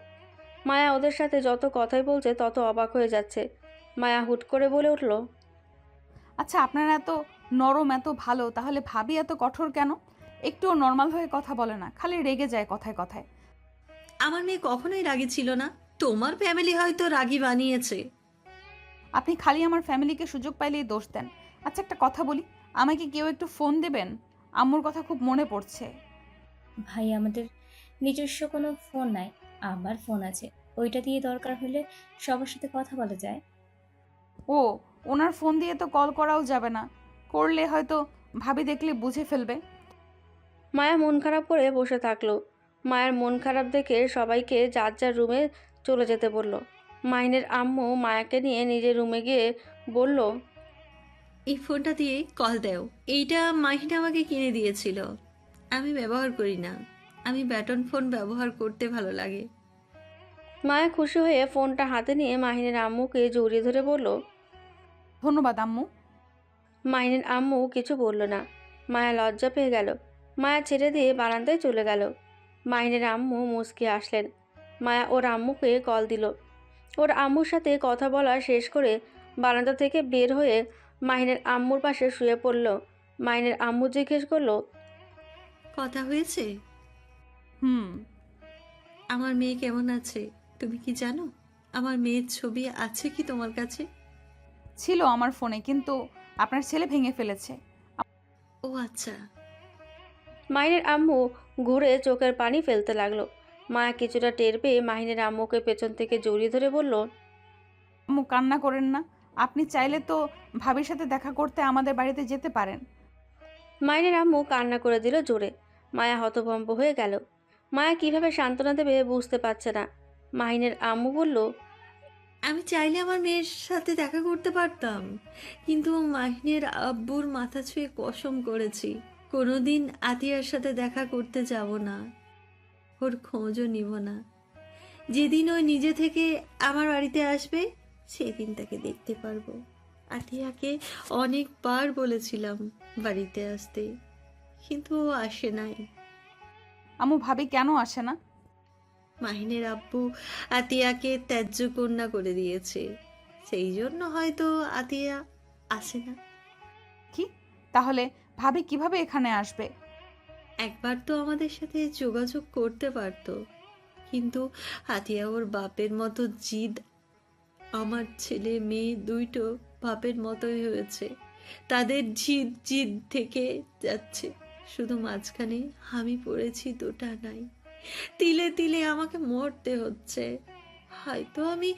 মায়া ওদের সাথে যত কথাই বলছে তত অবাক হয়ে যাচ্ছে। মায়া হুট করে বলে উঠল, আচ্ছা, আপনারা এত নরম, এত ভালো, তাহলে ভাবি এত কঠোর কেন? একটুও নর্মাল হয়ে কথা বলে না, খালি রেগে যায় কথায় কথায়। আমার মেয়ে কখনোই রাগী ছিল না। তোমার ফ্যামিলি হয়তো রাগী বানিয়েছে। আপনি খালি আমার ফ্যামিলিকে সুযোগ পাইলেই দোষ দেন। আচ্ছা একটা কথা বলি, আমাকে কেউ একটু ফোন দেবেন? আম্মুর কথা খুব মনে পড়ছে। ভাই আমাদের নিজস্ব কোনো ফোন নাই, আমার ফোন আছে, ওইটা দিয়ে দরকার হলে সবার সাথে কথা বলা যায়। ও, ওনার ফোন দিয়ে তো কল করাও যাবে না, করলে হয়তো ভাবি দেখলে বুঝে ফেলবে। মায়া মন খারাপ করে বসে থাকলো। মায়ের মন খারাপ দেখে সবাইকে যার যার রুমে চলে যেতে বলল। মাহিনের আম্মু মায়াকে নিয়ে নিজের রুমে গিয়ে বলল, এই ফোনটা দিয়ে কল দাও। এইটা মাহিন আমাকে কিনে দিয়েছিল, আমি ব্যবহার করি না, আমি ব্যাটন ফোন ব্যবহার করতে ভালো লাগে। মায়া খুশি হয়ে ফোনটা হাতে নিয়ে মাহিনের আম্মুকে জড়িয়ে ধরে বলল। ধন্যবাদ আম্মু। মাহিনের আম্মু কিছু বলল না। মায়া লজ্জা পেয়ে গেল। মায়া ছেড়ে দিয়ে বারান্দায় চলে গেল। মাহিনের আম্মু মুচকি আসলেন। মায়া ওর আম্মুকে কল দিল। ওর আম্মুর সাথে কথা বলা শেষ করে বারান্দা থেকে বের হয়ে মাহিনের আম্মুর পাশে শুয়ে পড়ল। মাহিনের আম্মু জিজ্ঞেস করলো, কথা হয়েছে? হুম। আমার মেয়ে কেমন আছে তুমি কি জানো? আমার মেয়ের ছবি আছে কি তোমার কাছে? ছিল আমার ফোনে, কিন্তু আপনার ছেলে ভেঙে ফেলেছে। ও আচ্ছা। মাহিনের আম্মু ঘুরে চোখের পানি ফেলতে লাগলো। মায়া কিছুটা টের পেয়ে মাহিনের আম্মুকে পেছন থেকে জড়িয়ে ধরে বলল, আম্মু কান্না করেন না, আপনি চাইলে তো ভাবির সাথে দেখা করতে আমাদের বাড়িতে যেতে পারেন। মাহিনের আম্মু কান্না করে দিল জোরে। মায়া হতভম্ব হয়ে গেল। মায়া কিভাবে সান্ত্বনা দেবে বুঝতে পারছে না। মাহিনের আম্মু বলল, আমি চাইলে আমার মেয়ের সাথে দেখা করতে পারতাম, কিন্তু মাহিনের আব্বুর মাথা ছুঁয়ে কসম করেছি কোনোদিন আতিয়ার সাথে দেখা করতে যাব না, ওর খোঁজও নিব না। যেদিন ও নিজে থেকে আমার বাড়িতে আসবে সেদিন তাকে দেখতে পারবো। আতিয়াকে অনেকবার বলেছিলাম বাড়িতে আসতে, কিন্তু ও আসে নাই। আম্মু ভাবি কেন আসে না? মাহিনের আব্বু আতিয়াকে ত্যায্য কন্যা করে দিয়েছে, সেই জন্য হয়তো আতিয়া আসে না। কি তাহলে ভাবি কিভাবে এখানে আসবে? একবার তো আমাদের সাথে যোগাযোগ করতে পারতো, কিন্তু আতিয়া ওর বাপের মতো জিদ। আমার ছেলে মেয়ে দুইটো বাপের মতোই হয়েছে, তাদের জিদ জিদ থেকে যাচ্ছে, শুধু মাঝখানে আমি পড়েছি দুটা নাই। তিলে তিলে আমাকে মরতে হচ্ছে, হয়তো আমি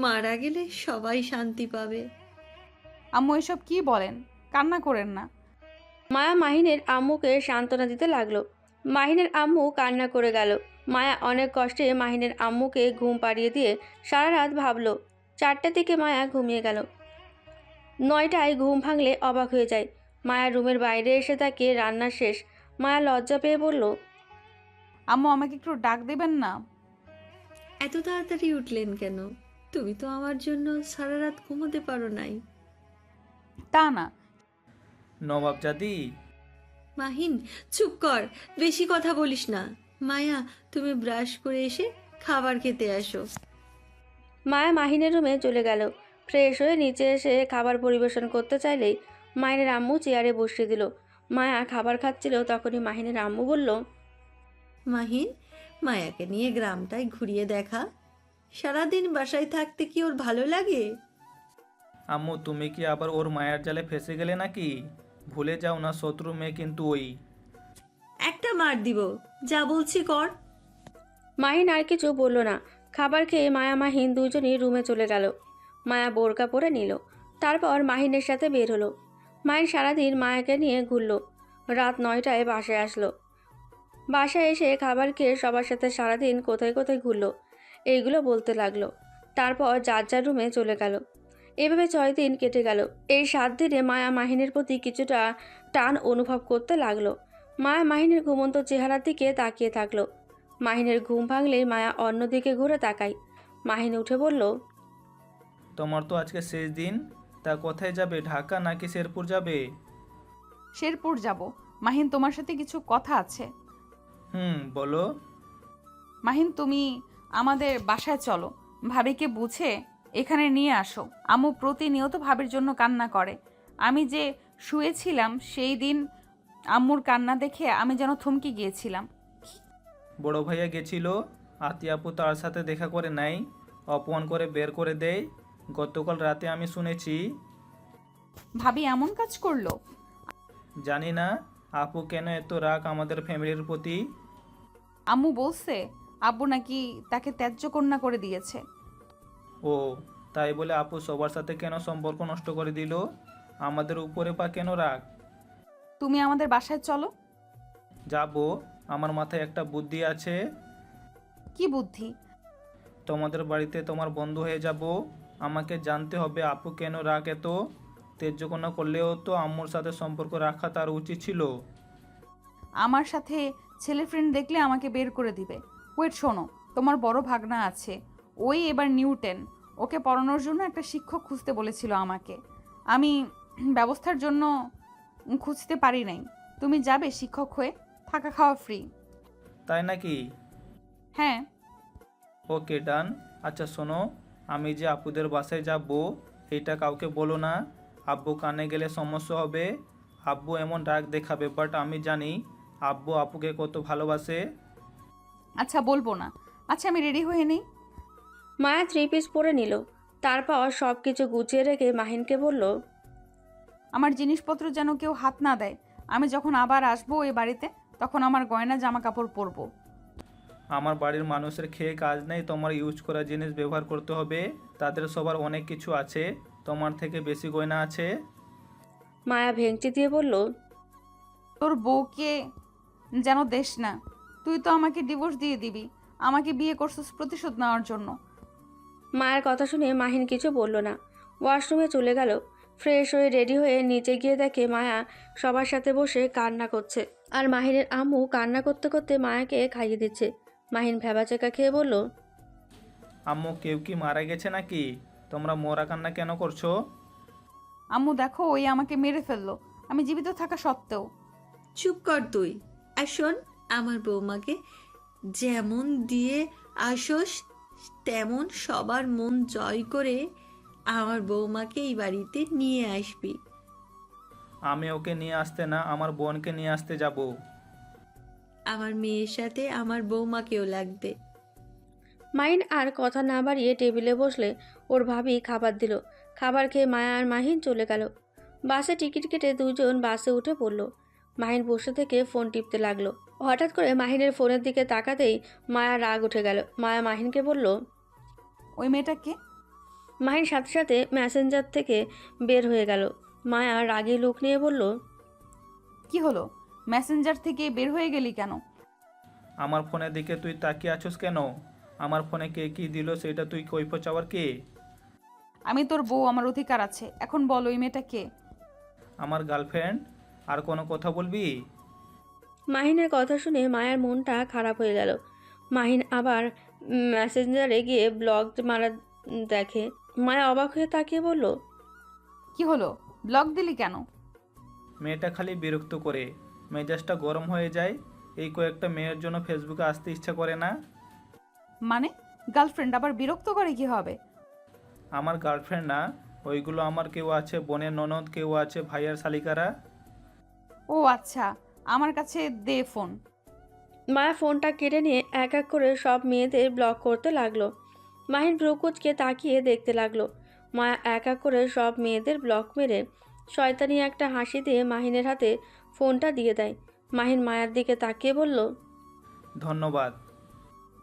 মারা গেলে সবাই শান্তি পাবে। আম্মু এসব কি বলেন? কান্না করেন না। মায়া মাহিনের আম্মুকে সান্ত্বনা দিতে লাগলো। মাহিনের আম্মু কান্না করে গেল। মায়া অনেক কষ্টে মাহিনের আম্মুকে ঘুম পাড়িয়ে দিয়ে সারা রাত ভাবলো। 4টে থেকে মায়া ঘুমিয়ে গেল। 9টায় ঘুম ভাঙলে অবাক হয়ে যায়। মায়া রুমের বাইরে এসে তাকে রান্না শেষ। মায়া লজ্জা পেয়ে বলল, আম্মু আমাকে একটু ডাক দেবেন না? এত তাড়াতাড়ি উঠলেন কেন? তুমি তো আমার জন্য সারা রাত ঘুমোতে পারো নাই। তা না। নবাবজাদি, মাহিন চুপ কর, বেশি কথা বলিস না। মায়া তুমি ব্রাশ করে এসে খাবার খেতে আসো। মায়া মাহিনের রুমে চলে গেল। ফ্রেশ হয়ে নিচে এসে খাবার পরিবেশন করতে চাইলেই মাহিনের আম্মু চেয়ারে বসিয়ে দিল। মায়া খাবার খাচ্ছিল, তখনই মাহিনের আম্মু বলল, মাহিন, মায়াকে নিয়ে গ্রামটায় ঘুরিয়ে দেখা। সারাদিন বাসায় থাকতে কি ওর ভালো লাগে? আম্মু তুমি কি আবার ওর মায়ের জালে ফেসে গেলে নাকি? ভুলে যাও না, শত্রু মেয়ে কিন্তু ওই। একটা মার দিব, যা বলছি কর। মাহিন আর কিছু বলল না। খাবার খেয়ে মায়া মাহিন দুজনই রুমে চলে গেল। মায়া বোরকা পরে নিল, তারপর মাহিনের সাথে বের হলো। মাহিন সারাদিন মায়াকে নিয়ে ঘুরল। রাত 9টায় বাসায় আসলো। বাসায় এসে খাবার খেয়ে সবার সাথে সারাদিন কোথায় কোথায় ঘুরলো এইগুলো বলতে লাগলো। তারপর যার যার রুমে চলে গেল। এভাবে 6 দিন কেটে গেল। এই 7 দিনে মায়া মাহিনের প্রতি কিছুটা টান অনুভব করতে লাগলো। মায়া মাহিনের ঘুমন্ত চেহারার দিকে তাকিয়ে থাকলো। মাহিনের ঘুম ভাঙলেই মায়া অন্যদিকে ঘুরে তাকায়। মাহিন উঠে বলল, তোমার তো আজকে শেষ দিন, তা কোথায় যাবে? ঢাকা নাকি শেরপুর যাবে? শেরপুর যাব। মাহিন তোমার সাথে কিছু কথা আছে। বলো। মাহিন তুমি আমাদের বাসায় চলো, ভাবিকে বুঝে এখানে নিয়ে আসো। আম্মু প্রতিনিয়ত ভাবির জন্য কান্না করে। আমি যে শুয়েছিলাম সেই দিন আম্মুর কান্না দেখে আমি যেন থমকে গিয়েছিলাম। বড় ভাইয়া গেছিল, আতিয়াপু তার সাথে দেখা করে নাই, অপমান করে বের করে দেয়। গতকাল রাতে আমি শুনেছি। ভাবি এমন কাজ করলো? জানি না আপু কেন এত রাগ আমাদের ফ্যামিলির প্রতি। আম্মু বলছে আব্বু নাকি তাকে ত্যায্য কন্যা করে দিয়েছে। ও, তাই বলে আপু সবার সাথে কেন সম্পর্ক নষ্ট করে দিল? আমাদের উপরে বা কেন রাগ? তুমি আমাদের বাসায় চলো। যাবো, আমার মাথায় একটা বুদ্ধি আছে। কি বুদ্ধি? তোমাদের বাড়িতে তোমার বন্ধু হয়ে যাব। আমাকে জানতে হবে আপু কেন রাগ এত। তেজ্যকোনা করলেও তো আম্মুর সাথে সম্পর্ক রাখা তার উচিত ছিল। আমার সাথে ছেলে ফ্রেন্ড দেখলে আমাকে বের করে দিবে। ওয়েট, শোনো, তোমার বড় ভাগনা আছে, ওই এবার নিউ 10, ওকে পড়ানোর জন্য একটা শিক্ষক খুঁজতে বলেছিল আমাকে। আমি ব্যবস্থার জন্য খুঁজতে পারি নাই। তুমি যাবে শিক্ষক হয়ে, থাকা খাওয়া ফ্রি। তাই নাকি? হ্যাঁ। ওকে, ডান। আচ্ছা শোনো, আমি যে আপুদের বাসায় যাব এটা কাউকে বলো না। আব্বু কানে গেলে সমস্যা হবে। আব্বু এমন রাগ দেখাবে, বাট আমি জানি আব্বু আপুকে কত ভালোবাসে। আচ্ছা বলবো না। আচ্ছা আমি রেডি হয়ে নেই। মায়া 3 পিস পরে নিল। তারপর সব কিছু গুছিয়ে রেখে মাহিনকে বলল, আমার জিনিসপত্র যেন কেউ হাত না দেয়। আমি যখন আবার আসবো ওই বাড়িতে, তখন আমার গয়না জামা কাপড় পরবো। আমার বাড়ির মানুষের খেয়ে কাজ নেই, তোমার ইউজ করা জিনিস ব্যবহার করতে হবে। তাদের সবার অনেক কিছু আছে, তোমার থেকে বেশি গয়না আছে। মায়া ভেঙচি দিয়ে বলল, তোর বউকে যেন দেশ না। তুই তো আমাকে ডিভোর্স দিয়ে দিবি। আমাকে বিয়ে করছিস প্রতিশোধ নেওয়ার জন্য। মায়ের কথা শুনে মাহিন কিছু বলল না। ওয়াশরুমে চলে গেল। ফ্রেশ হয়ে রেডি হয়ে নিচে গিয়ে দেখে মায়া সবার সাথে বসে কান্না করছে। আর মাহিনের আম্মু কান্না করতে করতে মায়াকে খাইয়ে দিচ্ছে। মাহিন ভ্যাবাচেকা খেয়ে বলল, আম্মু কেউ কি মারা গেছে নাকি? তোমরা মরা কান্না কেন করছো? আম্মু দেখো, ওই আমাকে মেরে ফেললো আমি জীবিত থাকা সত্ত্বেও। চুপ কর তুই। আর শোন, আমার বৌমাকে যেমন দিয়ে আসোস তেমন সবার মন জয় করে আমার বৌমাকে এই বাড়িতে নিয়ে আসবি। আমি ওকে নিয়ে আসতে না, আমার বোনকে নিয়ে আসতে যাব। আমার মেয়ের সাথে আমার বৌমাকেও লাগবে। মাহিন আর কথা না বাড়িয়ে টেবিলে বসলে ওর ভাবি খাবার দিল। খাবার খেয়ে মায়া আর মাহিন চলে গেল। বাসে টিকিট কেটে দুজন বাসে উঠে পড়ল। মাহিন বসে থেকে ফোন টিপতে লাগলো। হঠাৎ করে মাহিনের ফোনের দিকে তাকাতেই মায়ার রাগ উঠে গেল। মায়া মাহিনকে বলল, ওই মেয়েটাকে। মাহিন সাথে সাথে মেসেঞ্জার থেকে বের হয়ে গেল। মায়া রাগী লুক নিয়ে বলল, কি হলো? মেসেঞ্জার থেকে বের হয়ে গেলি কেন? আমার ফোনের দিকে তুই তাকিয়ে আছোস কেন? আমার ফোনে কে কি দিল সেটা তুই কৈফিয়ত চাওয়ার কে? আমি তোর বউ, আমার অধিকার আছে। এখন বল ওই মেয়েটা কে? আমার গার্লফ্রেন্ড। আর কোনো কথা বলবি? মাহিনের কথা শুনে মায়ার মনটা খারাপ হয়ে গেল। মাহিন আবার মেসেঞ্জারে গিয়ে ব্লগ মারা দেখে। মায়া অবাক হয়ে তাকিয়ে বলল, কি হলো? ব্লক দিলি কেন? মেয়েটা খালি বিরক্ত করে, মেজাজটা গরম হয়ে যায়। এই কয়েকটা মেয়ের জন্য ফেসবুকে আসতে ইচ্ছা করে না। মানে গার্লফ্রেন্ড আবার বিরক্ত করে কি হবে? আমার গার্লফ্রেন্ড না, ওইগুলো আমার কেউ আছে, বোনের ননদ কেউ আছে, ভাইয়ার শালিকারা। ও আচ্ছা, আমার কাছে দে ফোন। মায়া ফোনটা কেড়ে নিয়ে এক এক করে সব মেয়েদের ব্লক করতে লাগলো। মাহিন ভ্রুকুচকে তাকিয়ে দেখতে লাগলো। মায়া এক এক করে সব মেয়েদের ব্লক মেরে শয়তানি একটা হাসি দিয়ে মাহিনের হাতে ফোনটা দিয়ে দেয়। মাহিন মায়ার দিকে তাকিয়ে বলল, ধন্যবাদ।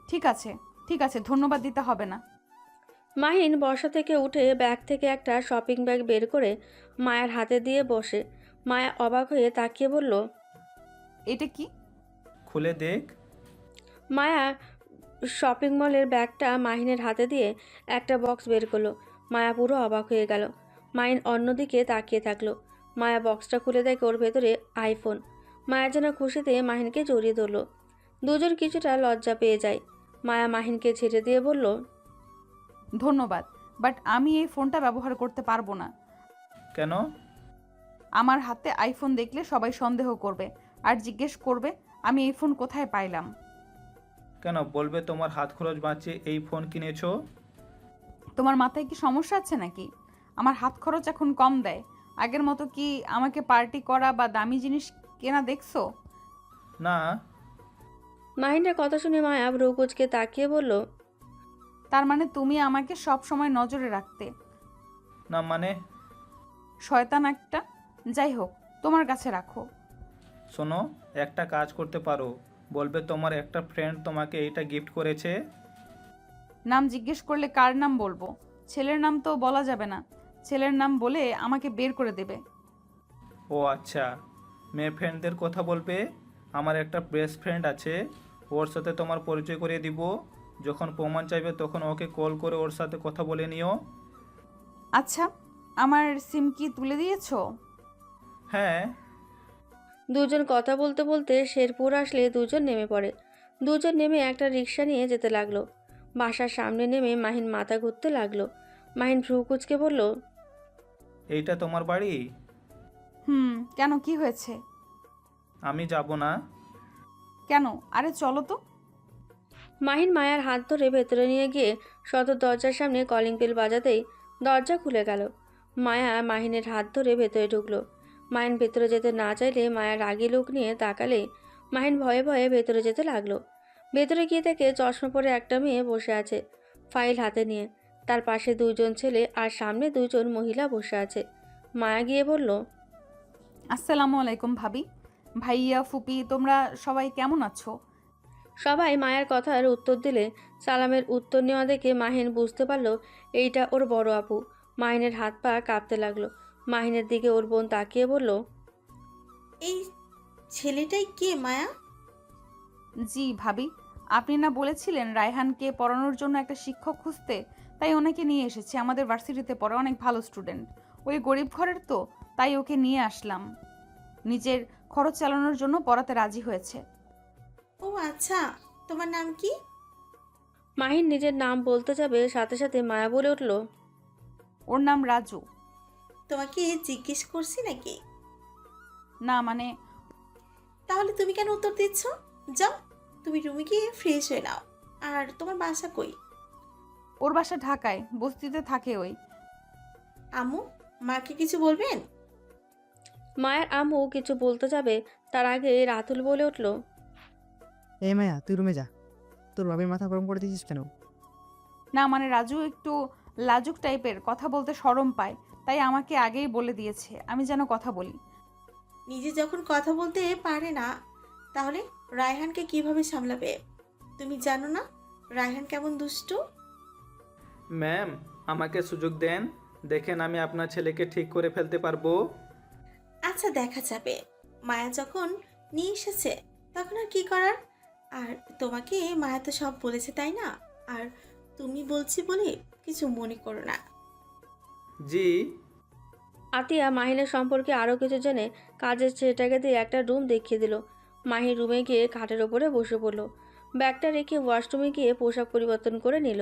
ঠিক আছে, ঠিক আছে, ধন্যবাদ দিতে হবে না। মাহিন বসা থেকে উঠে ব্যাগ থেকে একটা শপিং ব্যাগ বের করে মায়ার হাতে দিয়ে বসে। মায়া অবাক হয়ে তাকিয়ে বলল, এটা কি? খুলে দেখ। মায়া শপিং মলের ব্যাগটা মাহিনের হাতে দিয়ে একটা বক্স বের করলো। মায়া পুরো অবাক হয়ে গেল। মাহিন অন্যদিকে তাকিয়ে থাকলো। মায়া বক্সটা খুলে দেখে ওর ভেতরে আইফোন। মায়া যেন খুশিতে মাহিনকে জড়িয়ে ধরলো। দুজন কিছুটা লজ্জা পেয়ে যায়। মায়া মাহিনকে ছেড়ে দিয়ে বলল, ধন্যবাদ, বাট আমি এই ফোনটা ব্যবহার করতে পারবো না। কেন? আমার হাতে আইফোন দেখলে সবাই সন্দেহ করবে আর জিজ্ঞেস করবে আমি এই ফোন কোথায় পাইলাম। কেন বলবে তোমার হাত খরচ বাঁচিয়ে এই ফোন কিনেছো? তোমার মাথায় কি সমস্যা আছে নাকি? আমার হাত খরচ এখন কম দেয়। আগের মতো কি আমাকে পার্টি করা বা দামি জিনিস কেনা দেখছো? না। মাহিনের কথা শুনে মায়া ভ্রুকুচকে তাকিয়ে বলল, তার মানে তুমি আমাকে সব সময় নজরে রাখতে। না মানে, শয়তান একটা। যাই হোক, তোমার কাছে রাখো। শোনো, একটা কাজ করতে পারো, বলবে তোমার একটা ফ্রেন্ড তোমাকে এইটা গিফট করেছে। নাম জিজ্ঞেস করলে কার নাম বলবো? ছেলের নাম তো বলা যাবে না। ছেলের নাম বলে আমাকে বের করে দেবে। ও আচ্ছা, মেয়ে ফ্রেন্ডদের কথা বলবে। আমার একটা বেস্ট ফ্রেন্ড আছে, ওর সাথে তোমার পরিচয় করিয়ে দিব। যখন প্রমাণ চাইবে তখন ওকে কল করে ওর সাথে কথা বলে নিও। আচ্ছা, আমার সিম কি তুলে দিয়েছো? হ্যাঁ। দুজন কথা বলতে বলতে শেরপুর আসলে দুজন নেমে পড়ে। দুজন নেমে একটা রিক্সা নিয়ে যেতে লাগলো। বাসার সামনে নেমে মাহিন মাথা ঘুরতে লাগলো। মাহিন ভ্রু কুচকে বলল, এইটা তোমার বাড়ি? কেন, কি হয়েছে? আমি যাব না। কেন? আরে চলো তো। মাহিন মায়ার হাত ধরে ভেতরে নিয়ে গিয়ে সদর দরজার সামনে কলিং বেল বাজাতেই দরজা খুলে গেল। মায়া মাহিনের হাত ধরে ভেতরে ঢুকলো। মাহিন ভেতরে যেতে না চাইলে মায়া রাগী লোক নিয়ে তাকালে মাহিন ভয়ে ভয়ে ভেতরে যেতে লাগলো। ভেতরে গিয়ে দেখে চশমা পরে একটা মেয়ে বসে আছে, ফাইল হাতে নিয়ে। তার পাশে দুজন ছেলে আর সামনে দুজন মহিলা বসে আছে। মায়া গিয়ে বলল, আসসালামু আলাইকুম ভাবি, ভাইয়া, ফুপি, তোমরা সবাই কেমন আছো? সবাই মায়ের কথার উত্তর দিলে সালামের উত্তর নেওয়া দেখে মাহিন বুঝতে পারল এইটা ওর বড় আপু। মাহিনের হাত পা কাঁপতে লাগলো। মাহিনের দিকে ওর বোন তাকিয়ে বলল, এই ছেলেটাই কে মায়া? জি ভাবি, আপনি না বলেছিলেন রায়হানকে পড়ানোর জন্য একটা শিক্ষক খুঁজতে, তাই ওনাকে নিয়ে এসেছি। আমাদের ভার্সিটিতে পড়ে, অনেক ভালো স্টুডেন্ট। ওই গরিব ঘরের তো, তাই ওকে নিয়ে আসলাম। নিজের খরচ চালানোর জন্য পড়াতে রাজি হয়েছে। ও আচ্ছা, তোমার নাম কি? মাহিন নিজের নাম বলতে যাবে সাথে সাথে মায়া বলে উঠল, ওর নাম রাজু। তোমাকে জিজ্ঞেস করছি নাকি? না মানে, তাহলে তুমি কেন উত্তর দিচ্ছ? যাও, তুমি রুমে গিয়ে ফ্রেশ হয়ে নাও। আর তোমার বাসা কই? ওর বাসা ঢাকায়, বস্তিতে থাকে ওই। আম্মু, মাকে কিছু বলবেন? মায়ের আম্মু কিছু বলতে যাবে তার আগে রাতুল বলে উঠল, এই মায়া, তুই রুমে যা। তোর বাবির মাথা গরম করে দিয়েছিস কেন? না মানে, রাজু একটু লাজুক টাইপের, কথা বলতে শরম পায়, তাই আমাকে আগেই বলে দিয়েছে আমি যেন কথা বলি। নিজে যখন কথা বলতে পারে না, তাহলে রায়হানকে কিভাবে সামলাবে? তুমি জানো না রায়হান কেমন দুষ্টু? ম্যাম, আমাকে সুযোগ দেন, দেখেন আমি আপনার ছেলেকে ঠিক করে ফেলতে পারবো। আচ্ছা, দেখা যাবে। মায়া যখন নিয়ে এসেছে তখন আর কি করার। আর তোমাকে মায়া তো সব বলেছে, তাই না? আর তুমি বলছি বলে কিছু মনে করো না। জি। আতিয়া মাহিনের সম্পর্কে আরও কিছু জেনে কাজের ছেলেটাকে দিয়ে একটা রুম দেখিয়ে দিল। মাহিন রুমে গিয়ে খাটের ওপরে বসে পড়ল। ব্যাগটা রেখে ওয়াশরুমে গিয়ে পোশাক পরিবর্তন করে নিল।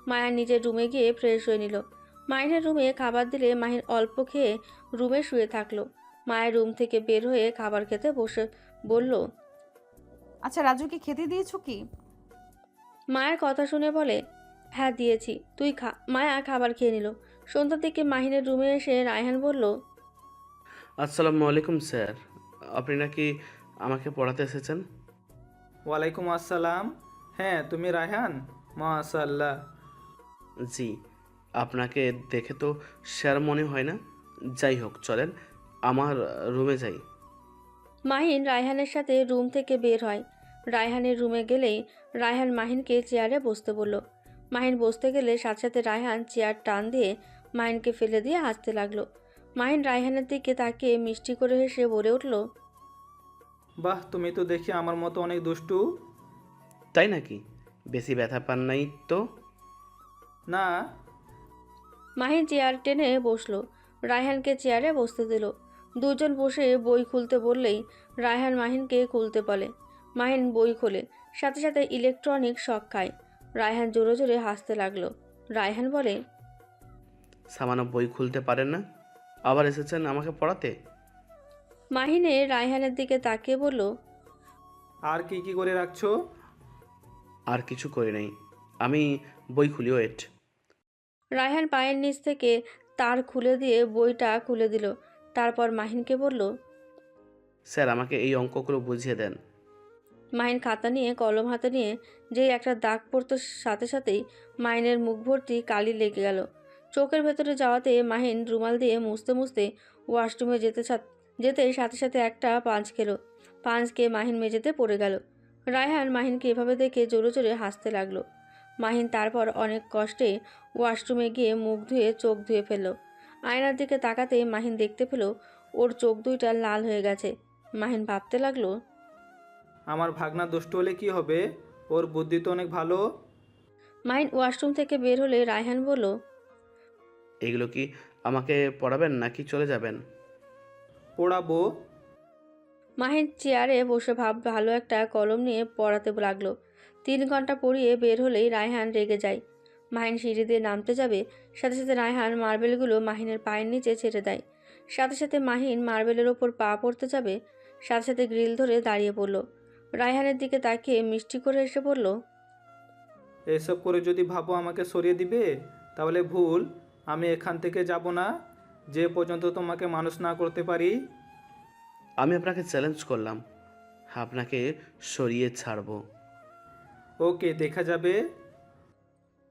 মায়া নিজের রুমে গিয়ে ফ্রেশ হয়ে নিল। মাহিনের রুমে খাবার দিলে মাহিন অল্প খেয়ে রুমে শুয়ে থাকলো। মায়ের রুম থেকে বের হয়ে খাবার খেতে বসে বলল, আচ্ছা, রাজুকে খেতে দিয়েছো কি? মায়ের কথা শুনে বলে, হ্যাঁ দিয়েছি, তুই খা। মায়া খাবার খেয়ে নিল। সন্ধ্যার দিকে মাহিনের রুমে এসে রায়হান বলল, আসসালামু আলাইকুম স্যার, আপনি নাকি আমাকে পড়াতে এসেছেন? ওয়ালাইকুম আসসালাম। হ্যাঁ, তুমি রায়হান? মাশাআল্লাহ। জি, আপনাকে দেখে তো স্যার মনে হয় না। যাই হোক, চলেন আমার রুমে যাই। মাহিন রায়হানের সাথে রুম থেকে বের হয়। রায়হানের রুমে গেলেই রায়হান মাহিনকে চেয়ারে বসতে বলল। মাহিন বসতে গেলে সাথে সাথে রায়হান চেয়ার টান দিয়ে মাহিনকে ফেলে দিয়ে হাসতে লাগলো। মাহিন রায়হানের দিকে তাকিয়ে মিষ্টি করে হেসে বলে উঠল, বাহ, তুমি তো দেখি আমার মতো অনেক দুষ্টু। তাই নাকি? বেশি ব্যথা পান নাই তো? না। মাহিন চেয়ার টেনে বসলো। রায়হানকে চেয়ারে বসতে দিল। দুজন বসে বই খুলতে বললেই রায়হান মাহিনকে খুলতে বলে। মাহিন বই খোলে, সাথে সাথে ইলেকট্রনিক শক খায়। রায়হান জোরে জোরে হাসতে লাগলো। রায়হান বলে, সামান্য বই খুলতে পারেন না, আবার এসেছেন আমাকে পড়াতে? মাহিনে রায়হানের দিকে তাকিয়ে বলল, আর কি কি করে রাখছো? আর কিছু করি নাই, আমি বই খুলি, ওয়েট। রায়হান পায়ের নিচ থেকে তার খুলে দিয়ে বইটা খুলে দিল। তারপর মাহিনকে বলল, স্যার, আমাকে এই অঙ্কগুলো বুঝিয়ে দেন। মাহিন খাতা নিয়ে কলম হাতে নিয়ে যেই একটা দাগ পড়তো সাথে সাথেই মাহিনের মুখ ভর্তি কালি লেগে গেল। চোখের ভেতরে যাওয়াতে মাহিন রুমাল দিয়ে মুছতে মুছতে ওয়াশরুমে যেতে সাথে সাথে একটা পাঞ্চ খেলো। পাঞ্চ খেয়ে মাহিন মেঝেতে পড়ে গেল। রায়হান মাহিনকে এভাবে দেখে জোরে জোরে হাসতে লাগলো। মাহিন তারপর অনেক কষ্টে ওয়াশরুমে গিয়ে মুখ ধুয়ে চোখ ধুয়ে ফেলল। আয়নার দিকে তাকাতেই মাহিন দেখতে পেল ওর চোখ দুইটা লাল হয়ে গেছে। মাহিন ভাবতে লাগলো, আমার ভাগনা দুষ্ট হলে কি হবে, ওর বুদ্ধি তো অনেক ভালো। মাহিন ওয়াশরুম থেকে বের হলে রায়হান বলল, এগুলো কি আমাকে পড়াবেন নাকি চলে যাবেন? পড়াবো। মাহিন চেয়ারে বসে ভালো একটা কলম নিয়ে পড়াতে লাগলো। 3 ঘন্টা পড়িয়ে বের হলেই রায়হান রেগে যায়। মাহিন সিঁড়ি দিয়ে নামতে যাবে, সাথে সাথে রায়হান মার্বেলগুলো মাহিনের পায়ের নিচে ছেড়ে দেয়। সাথে সাথে মাহিন মার্বেলের ওপর পা পড়তে যাবে, সাথে সাথে গ্রিল ধরে দাঁড়িয়ে পড়ল। রায়হানের দিকে তাকিয়ে মিষ্টি করে এসে বলল, এসব করে যদি ভাবো আমাকে সরিয়ে দিবে তাহলে ভুল। আমি এখান থেকে যাব না যে পর্যন্ত তোমাকে মানুষ না করতে পারি। আমি আপনাকে চ্যালেঞ্জ করলাম, আপনাকে সরিয়ে ছাড়বো। ওকে, দেখা যাবে।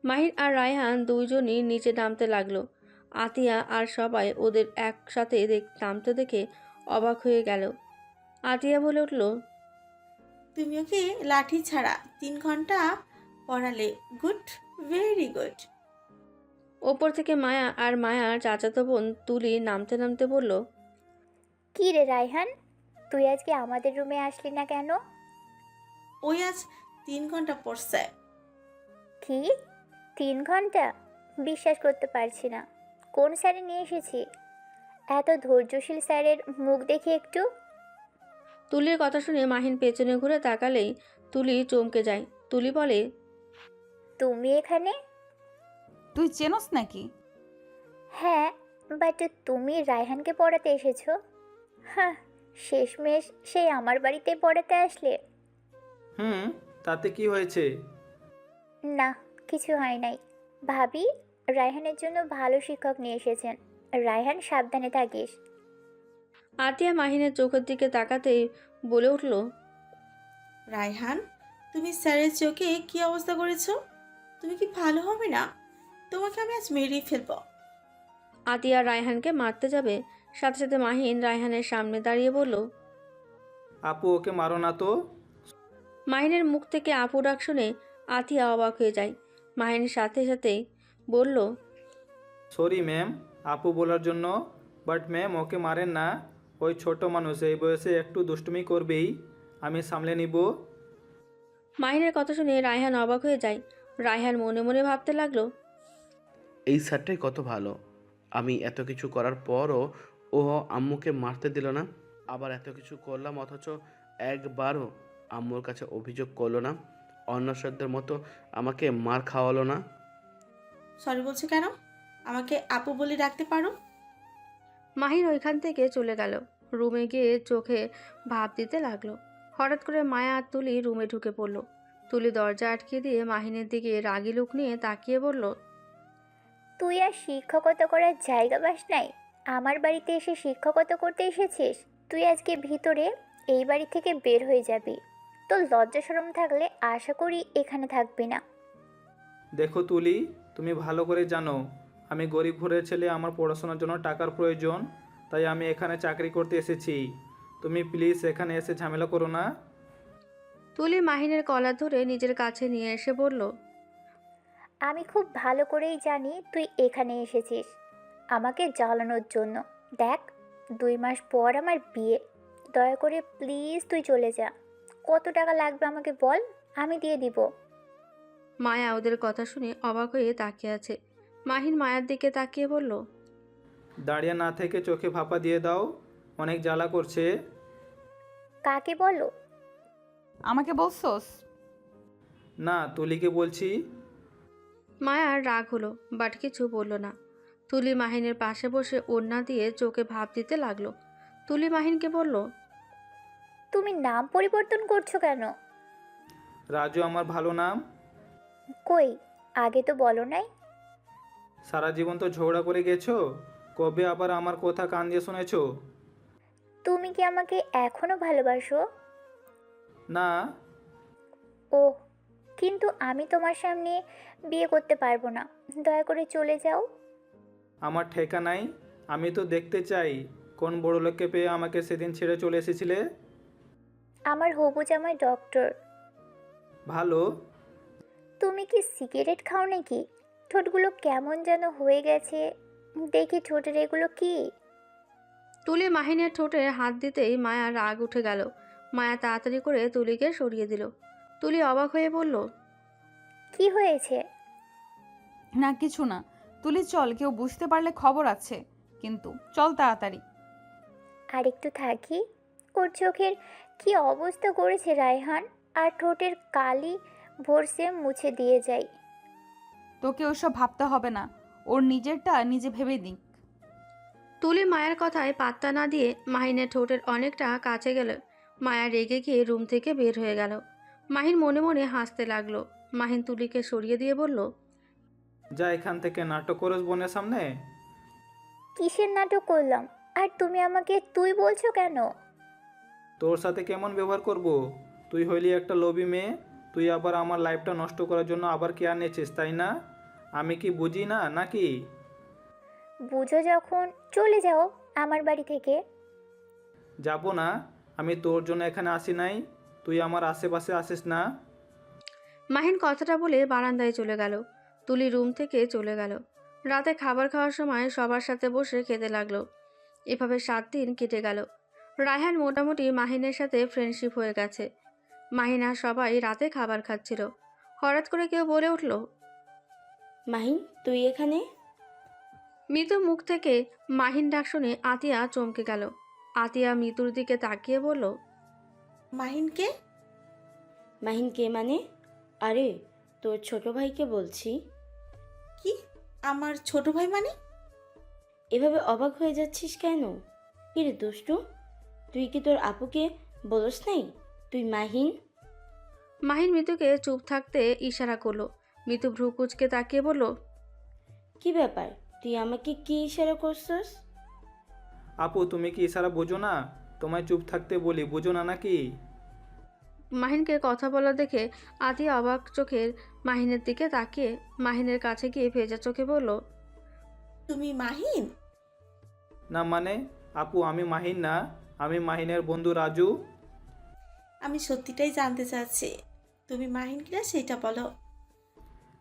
মাহিন আর রায়হান দুইজনই নিচে নামতে লাগলো। আতিয়া আর সবাই ওদের একসাথে নামতে দেখে অবাক হয়ে গেল। আতিয়া বলে উঠল, তুমি ওকে লাঠি ছাড়া 3 ঘন্টা পড়ালে, গুড, ভেরি গুড। ওপর থেকে মায়া আর মায়ার চাচাতো বোন তুলি নামতে নামতে বলল, কি রে রায়হান, তুই আজকে আমাদের রুমে আসলি না কেন? ওই আজ 3 ঘন্টা পড়ছে। কি 3 ঘন্টা? বিশ্বাস করতে পারছি না। কোন স্যারে নিয়ে এসেছি? এত ধৈর্যশীল স্যারের মুখ দেখি একটু। তুলির কথা শুনে মাহিন পেছনে ঘুরে তাকালেই তুলি চমকে যায়। তুলি বলে, তুমি এখানে? তুই চেনস নাকি? হ্যাঁ, বাট তুমি রায়হানকে পড়াতে এসেছো? হ্যাঁ, শেষমেশ সেই আমার বাড়িতে পড়াতে আসলে। তাতে কি হয়েছে? না, কিছু হয় নাই। ভাবি, রায়হানের জন্য ভালো শিক্ষক নিয়ে এসেছেন। রায়হান, সাবধানে থাকিস। আতিয়া মাহিনের চোখের দিকে তাকাতেই বলে উঠল, রায়হান, তুমি স্যারের চোখে কি অবস্থা করেছো? তুমি কি ভালো হবে না? তোমাকে আমি আজ মেরেই ফেলবো। আতিয়া রায়হানকে মারতে যাবে, সাথে সাথে মাহিন রায়হানের সামনে দাঁড়িয়ে বলল, আপু, ওকে মারো না তো। মাহিনের মুখ থেকে আপু ডাক শুনে আতিয়া অবাক হয়ে যায়। মাহিনের সাথে সাথে বলল, সরি ম্যাম আপু বলার জন্য, বাট ম্যাম ওকে মারেন না। ওই ছোট মানুষ, এই বয়সে একটু দুষ্টুমি করবেই, আমি সামলে নিব। মাহিনের কথা শুনে রায়হান অবাক হয়ে যায়। রায়হান মনে মনে ভাবতে লাগলো, এই স্যারটাই কত ভালো। আমি এত কিছু করার পরও ও আম্মুকে মারতে দিল না। আবার এত কিছু করলাম অথচ একবারও আম্মুর কাছে অভিযোগ করলো না। অন্য স্যারদের মতো আমাকে মার খাওয়ালো না। সরি বলছো কেন? আমাকে আপু বলে ডাকতে পারো। মাহিন ওইখান থেকে চলে গেল। রুমে গিয়ে চোখে ভাব দিতে লাগলো। হঠাৎ করে মায়া আর তুলি রুমে ঢুকে পড়ল। তুলি দরজা আটকে দিয়ে মাহিনের দিকে রাগি লুক নিয়ে তাকিয়ে বলল, তুই আর শিক্ষকতা করার জায়গা পাস নাই? আমার বাড়িতে এসে শিক্ষকতা করতে এসেছিস? তুই আজকে ভিতরে এই বাড়ি থেকে বের হয়ে যাবি। তোর লজ্জা শরম থাকলে আশা করি এখানে থাকবি না। দেখো তুলি, তুমি ভালো করে জানো আমি গরিব ঘরের ছেলে, আমার পড়াশোনার জন্য টাকার প্রয়োজন, তাই আমি এখানে চাকরি করতে এসেছি। তুমি প্লিজ এখানে এসে ঝামেলা করো না। তুলি মাহিনের কলার ধরে নিজের কাছে নিয়ে এসে বলল, আমি খুব ভালো করেই জানি তুই এখানে এসেছিস আমাকে জ্বালানোর জন্য। দেখ, 2 মাস পর আমার বিয়ে। দয়া করে প্লিজ তুই চলে যা। কত টাকা লাগবে আমাকে বল, আমি দিয়ে দিব। মায়া ওদের কথা শুনে অবাক হয়ে তাকিয়ে আছে। মাহিন মায়ার দিকে তাকিয়ে বলল, দাঁড়িয়ে না থেকে চোখে ভাপা দিয়ে দাও, অনেক জ্বালা করছে। কাকে বলো? আমাকে বলছোস? না, তুলিকে বলছি। মায়ার রাগ হলো, বাট কিছু বলল না। তুলি মাহিনের পাশে বসে ওড়না দিয়ে চোখে ভাব দিতে লাগলো। তুলি মাহিনকে বলল, তুমি নাম পরিবর্তন করছো কেন? রাজু আমার ভালো নাম। কই, আগে তো বলো নাই। সারা জীবন তো ঝগড়া করে গেছো, কবে আবার আমার কথা কান দিয়ে শুনেছো? তুমি কি আমাকে এখনো ভালোবাসো? না। ও, কিন্তু আমি তোমার সামনে বিয়ে করতে পারবো না। দয়া করে চলে যাও। আমার ঠেকা নাই। আমি তো দেখতে চাই কোন বড় লোককে পেয়ে আমাকে সেদিন ছেড়ে চলে এসেছিলে। আমার হবু জামাই ডক্টর। ভালো। তুমি কি সিগারেট খাও নাকি? ঠোঁটগুলো কেমন যেন হয়ে গেছে, দেখি ঠোঁটের এগুলো কি? তুলি মাহিনের ঠোঁটে হাত দিতেই মায়ার রাগ উঠে গেল। মায়া তাড়াতাড়ি করে তুলিকে সরিয়ে দিল। তুলি অবাক হয়ে বলল, কি হয়েছে? না কিছু না। তুলি চল, কেউ বুঝতে পারলে খবর আছে কিন্তু। চল তাড়াতাড়ি। আর একটু থাকি। ওর চোখের কি অবস্থা করেছে রায়হান, আর ঠোঁটের কালি ভরসে মুছে দিয়ে যাই। তোকে ওসব ভাবতে হবে না, ওর নিজেরটা নিজে ভেবে দিক। তুলি মায়ের কথায় পাত্তা না দিয়ে মাহিনের ঠোঁটের অনেকটা কাছে গেল। মায়া রেগে গিয়ে রুম থেকে বের হয়ে গেল। মাহিন মনে মনে হাসতে লাগলো। মাহিন তুলিকে সরিয়ে দিয়ে বলল, যা এখান থেকে, নাটক করস বোনের সামনে। কিসের নাটক করলাম? আর তুমি আমাকে তুই বলছো কেন? তোর সাথে কেমন ব্যবহার করব? তুই হইলি একটা লোভী মেয়ে। তুই আবার আমার লাইফটা নষ্ট করার জন্য আবার কেয়ার নিয়েছিস, তাই না? আমি কি বুঝি না নাকি? বুঝো যখন চলে যাও আমার বাড়ি থেকে। যাব না। আমি তোর জন্য এখানে আসি নাই। তুই আমার আশেপাশে আসিস না। মাহিন কথাটা বলে বারান্দায় চলে গেল। তুলি রুম থেকে চলে গেল। রাতে খাবার খাওয়ার সময় সবার সাথে বসে খেতে লাগলো। এভাবে 7 দিন কেটে গেল। রায়হান মোটামুটি মাহিনের সাথে ফ্রেন্ডশিপ হয়ে গেছে। মাহিন আর সবাই রাতে খাবার খাচ্ছিল। হঠাৎ করে কেউ বলে উঠল, মাহিন তুই এখানে? মিতু মুখ থেকে মাহিন ডাক শুনে আতিয়া চমকে গেল। আতিয়া মিতুর দিকে তাকিয়ে বলল, মাহিনকে? মাহিন কে মানে? আরে তোর ছোট ভাইকে বলছি। কি? আমার ছোট ভাই মানে? এভাবে অবাক হয়ে যাচ্ছিস কেন? কিরে দুষ্টু, তুই কি তোর আপুকে বলস নাই তুই মাহিন? মাহিন মিতুকে চুপ থাকতে ইশারা করলো। মিতু ভ্রু কুচকে তাকিয়ে বলল, কি ব্যাপার, তুই আমাকে কি ইশারা করছস? আপু তুমি কি ইশারা বোঝো না? তোমায় চুপ থাকতে বলি, বুঝো না নাকি? মাহিনকে কথা বলা দেখে আতিয়া অবাক চোখের মাহিনের দিকে তাকিয়ে মাহিনের কাছে গিয়ে ভেজা চোখে বলল, তুমি মাহিন? না মানে? আপু আমি মাহিন না, আমি মাহিনের বন্ধু রাজু। আমি সত্যিটাই জানতে চাচ্ছি, তুমি মাহিন কিনা সেটা বলো।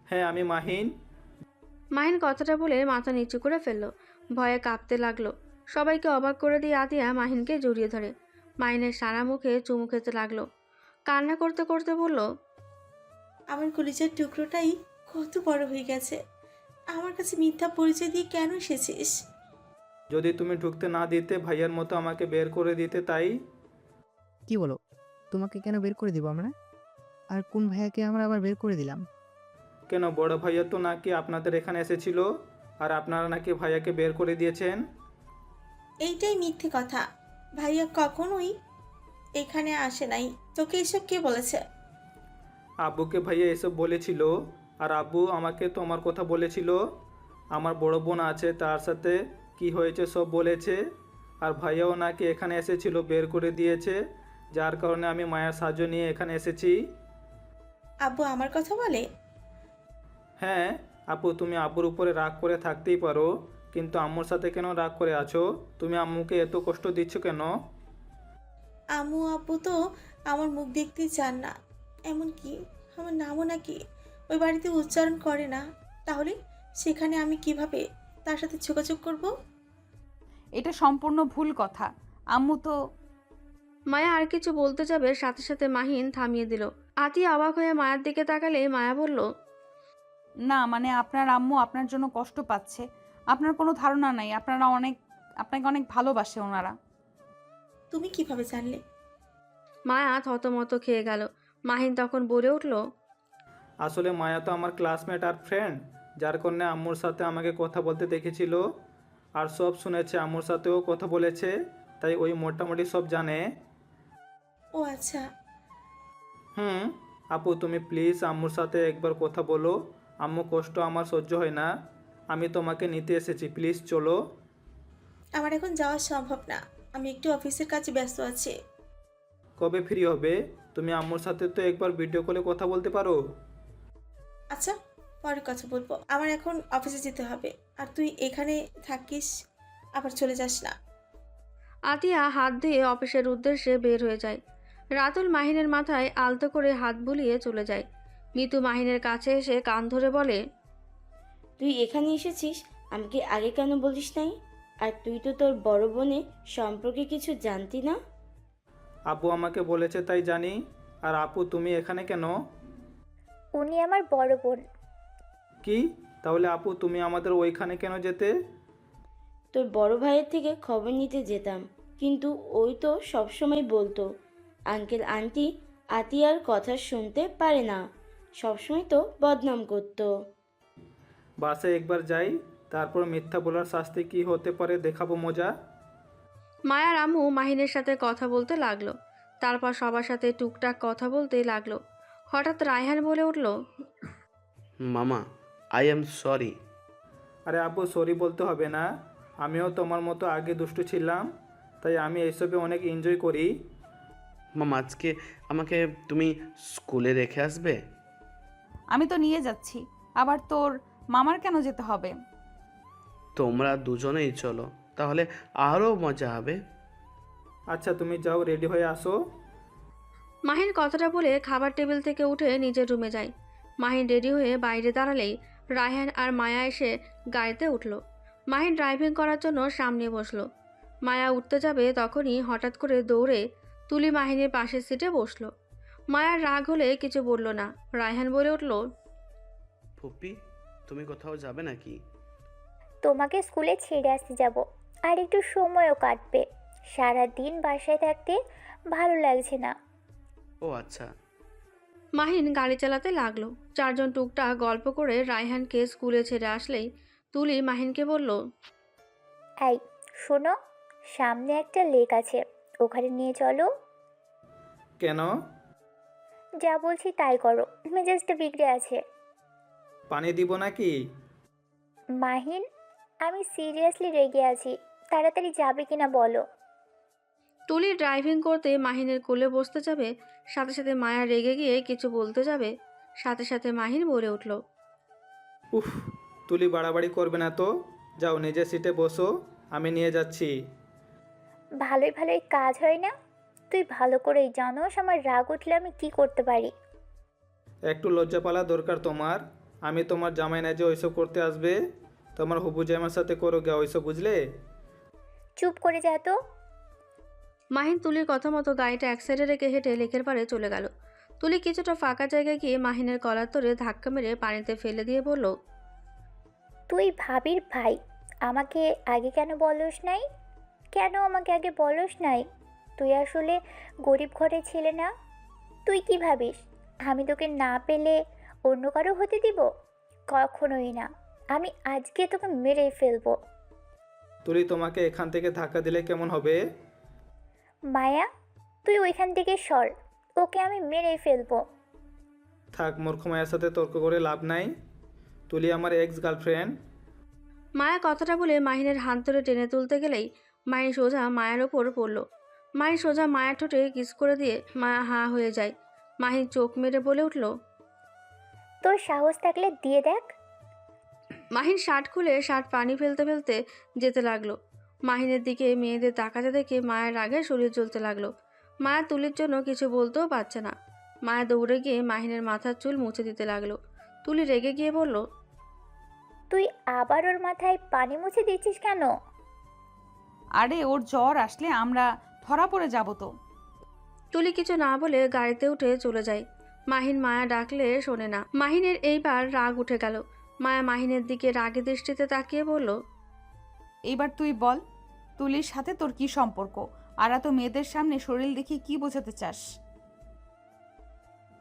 হ্যাঁ আমি মাহিন। মাহিন কথাটা বলে মাথা নিচু করে ফেললো। ভয়ে কাঁপতে লাগলো। সবাইকে অবাক করে দিয়ে আতিয়া মাহিনকে জড়িয়ে ধরে মাহিনের সারা মুখে চুমু খেতে লাগলো। কান্না করতে করতে বলল, আমার কলিজার টুকরোটাই কত বড় হয়ে গেছে। আমার কাছে মিথ্যা পরিচয় দিয়ে কেন এসেছিস? যদি তুমি ঢুকতে না দিতে, ভাইয়ার মতো আমাকে বের করে দিতে, তাই। কি বলো? তোমাকে কেন বের করে দিব আমরা? আর কোন ভাইয়াকে আমরা আবার বের করে দিলাম? কেন, বড় ভাইয়া তো নাকি আপনাদের এখানে এসেছিল, আর আপনারা নাকি ভাইয়াকে বের করে দিয়েছেন। এইটাই মিথ্যে কথা। ভাইয়া কখনোই এখানে আসে নাই। তোকে এসব কে বলেছে? আব্বুকে ভাইয়া এসব বলেছিল, আর আব্বু আমাকে তোমার কথা বলেছিল। আমার বড় বোন আছে, তার সাথে কি হয়েছে সব বলেছে। আর ভাইয়াও নাকি এখানে এসেছিল, বের করে দিয়েছে, যার কারণে আমি মায়ের সাহায্য নিয়ে এখানে এসেছি। আব্বু আমার কথা বলে? হ্যাঁ আপু, তুমি আব্বুর উপরে রাগ করে থাকতেই পারো, কিন্তু আম্মুর সাথে কেন রাগ করে আছো? তুমি আম্মুকে এত কষ্ট দিচ্ছ কেন? আম্মু আব্বু তো আমার মুখ দেখতেই চান না, এমনকি আমার নামও নাকি ওই বাড়িতে উচ্চারণ করে না। তাহলে সেখানে আমি কিভাবে তার সাথে যোগাযোগ করব? এটা সম্পূর্ণ ভুল কথা। আম্মু তো। মায়া আর কিছু বলতে যাবে, সাথে সাথে মাহিন থামিয়ে দিল। আতিয়া অবাক হয়ে মায়ের দিকে তাকালে মায়া বলল, না মানে আপনার আম্মু আপনার জন্য কষ্ট পাচ্ছে। আপনার কোনো ধারণা নাই, আপনাকে অনেক ভালোবাসে ওনারা। তুমি কিভাবে জানলে? মায়া থতমত খেয়ে গেল। মাহিন তখন বলে উঠল, আসলে মায়া তো আমার ক্লাসমেট আর ফ্রেন্ড, যার কারণে আম্মুর সাথে আমাকে কথা বলতে দেখেছিল, আর সব শুনেছে, আম্মুর সাথেও কথা বলেছে, তাই ওই মোটামুটি সব জানে। ও আচ্ছা। আপু তুমি প্লিজ আম্মুর সাথে একবার কথা বলো। আম্মু কষ্ট আমার সহ্য হয় না। আমি তোমাকে নিতে এসেছি, প্লিজ চলো। আমার এখন যাওয়া সম্ভব না, আমি একটু অফিসের কাজে ব্যস্ত আছি। কবে ফ্রি হবে? তুমি আম্মুর সাথে তো একবার ভিডিও কলে কথা বলতে পারো। আচ্ছা পরে কথা বলবো, আমার এখন অফিসে যেতে হবে। আর তুই এখানে থাকিস, আবার চলে যাস না। আতিয়া হাত দিয়ে অফিসের উদ্দেশ্যে বের হয়ে যায়। রাতুল মাহিনের মাথায় আলতো করে হাত বুলিয়ে চলে যায়। মিতু মাহিনের কাছে এসে কান ধরে বলে, তুই এখানে এসেছিস, আমাকে আগে কেন বলিস নাই? আর তুই তো তোর বড় বোনের সম্পর্কে কিছু জানতি না। আপু আমাকে বলেছে তাই জানি। আর আপু তুমি এখানে কেন? উনি আমার বড় বোন। কি? তাহলে আপু তুমি আমাদের ওইখানে কেন যেতে? তোর বড় ভাইয়ের থেকে খবর নিতে যেতাম, কিন্তু ওই তো সবসময় বলতো আঙ্কেল আন্টি আতিয়ার কথা শুনতে পারে না, সবসময় তো বদনাম করতো। বাসে একবার যাই, তারপর মিথ্যা বলার শাস্তি কি হতে পারে দেখাবো মজা। মায়ার আম্মু মাহিনের সাথে কথা বলতে লাগলো। তারপর সবার সাথে টুকটাক কথা বলতেই লাগলো। হঠাৎ রায়হান বলে উঠল, মামা, আই এম সরি। আরে আপু সরি বলতে হবে না, আমিও তোমার মতো আগে দুষ্টু ছিলাম, তাই আমি এইসবে অনেক এনজয় করি। মামা, আজকে আমাকে তুমি স্কুলে রেখে আসবে? আমি তো নিয়ে যাচ্ছি, আবার তোর মামার কেন যেতে হবে? তোমরা দুজনেই চলো, তাহলে আরও মজা হবে। আচ্ছা তুমি যাও, রেডি হয়ে আসো। মাহিন কথাটা বলে খাবার টেবিল থেকে উঠে নিজের রুমে যায়। মাহিন রেডি হয়ে বাইরে দাঁড়ালেই রায়হান আর মায়া এসে গাড়িতে উঠল। মাহিন ড্রাইভিং করার জন্য সামনে বসলো। মায়া উঠতে যাবে তখনই হঠাৎ করে দৌড়ে তুলি মাহিনের পাশের সিটে বসলো। মায়ার রাগ হলে কিছু বলল না। রায়হান বলে উঠল, ফুপি, তুমি কোথাও যাবে নাকি? তোমাকে স্কুলে ছেড়ে আসতে যাব, আর একটু সময়ও কাটবে। সারা দিন বাসায় থাকতে ভালো লাগছে না। ও আচ্ছা। মাহিন গাড়ি চালাতে লাগলো। চারজন টুকটাক গল্প করে রায়হানকে স্কুলে ছেড়ে আসলেই তুলি মাহিনকে বলল, এই শোনো, সামনে একটা লেক আছে, ওখানে নিয়ে চলো। কেন? যা বলছি তাই করো, মেজাজটা বিগড়ে আছে। পানি দিব নাকি? মাহিন, আমি সিরিয়াসলি রেগে আছি, তাড়াতাড়ি যাবে কিনা বলো। তুলি ড্রাইভিং করতে মাহিনের কোলে বসতে যাবে, সাথে সাথে মায়া রেগে গিয়ে কিছু বলতে যাবে, সাথে সাথে মাহিন বলে উঠল, উফ, তুলি বাড়াবাড়ি করবে না তো, যাও নিজের সিটে বসো, আমি নিয়ে যাচ্ছি। ভালোই ভালোই কাজ হয় না? তুই ভালো করেই জানোস আমার রাগ উঠলে আমি কি করতে পারি। একটু লজ্জা পালা দরকার তোমার। আমি তোমার জামাই না যে ওইসব করতে আসবে, তোমার হবু জামাইয়ের সাথে করো গে ওইসব, বুঝলে? চুপ করে যা তো। মাহিন তুলির কথা মতো গাড়িটা এক সাইডে রেখে হেঁটে লেকের পাড়ে চলে গেল। তুলি কিছুটা ফাঁকা জায়গায় গিয়ে মাহিনের কলার ধরে ধাক্কা মেরে পানিতে ফেলে দিয়ে বলল, তুই ভাবির ভাই, আমাকে আগে কেন বলস নাই? কেন আমাকে আগে বলস নাই? তুই আসলে গরিব ঘরে ছেলে না? তুই কি ভাবিস আমি তোকে না পেলে অন্য কারো হতে দিব? কখনোই না। আমি আজকে তোকে মেরেই ফেলবো। তুলি তোমাকে এখান থেকে ধাক্কা দিলে কেমন হবে? মায়া, তুই ওইখান থেকে সর, ওকে আমি মেরেই ফেলবো। থাক, মূর্খ মায়ের সাথে তর্ক করে লাভ নাই। তুলি আমার এক্স গার্লফ্রেন্ড। মায়া কথাটা বলে মাহিনের হাত ধরে টেনে তুলতে গেলেই মাহিন সোজা মায়ের ওপর পড়ল। মাহিন সোজা মায়ের ঠোঁটে কিস করে দিয়ে মায়া হাঁ হয়ে যায়। মাহিন চোখ মেরে বলে উঠল, তোর সাহস থাকলে দিয়ে দেখ। মাহিন শার্ট খুলে শার্ট পানি ফেলতে ফেলতে যেতে লাগলো। মাহিনের দিকে মেয়েদের তাকাতে দেখে মায়ের রাগে শরীর জ্বলতে লাগলো। মায়া তুলির জন্য কিছু বলতেও পারছে না। মায়া দৌড়ে গিয়ে মাহিনের মাথার চুল মুছে দিতে লাগলো। তুলি রেগে গিয়ে বলল, তুই আবার ওর মাথায় পানি মুছে দিচ্ছিস কেন? আরে ওর জ্বর আসলে আমরা ধরা পড়ে যাব তো। তুলি কিছু না বলে গাড়িতে উঠে চলে যায়। মাহিন মায়া ডাকলে শোনে না। মাহিনের এইবার রাগ উঠে গেল। মায়া মাহিনের দিকে রাগে দৃষ্টিতে তাকিয়ে বলল, এইবার তুই বল, তুলির সাথে তোর কি সম্পর্ক? আর এত মেয়েদের সামনে শরীর দেখি কি বোঝাতে চাস?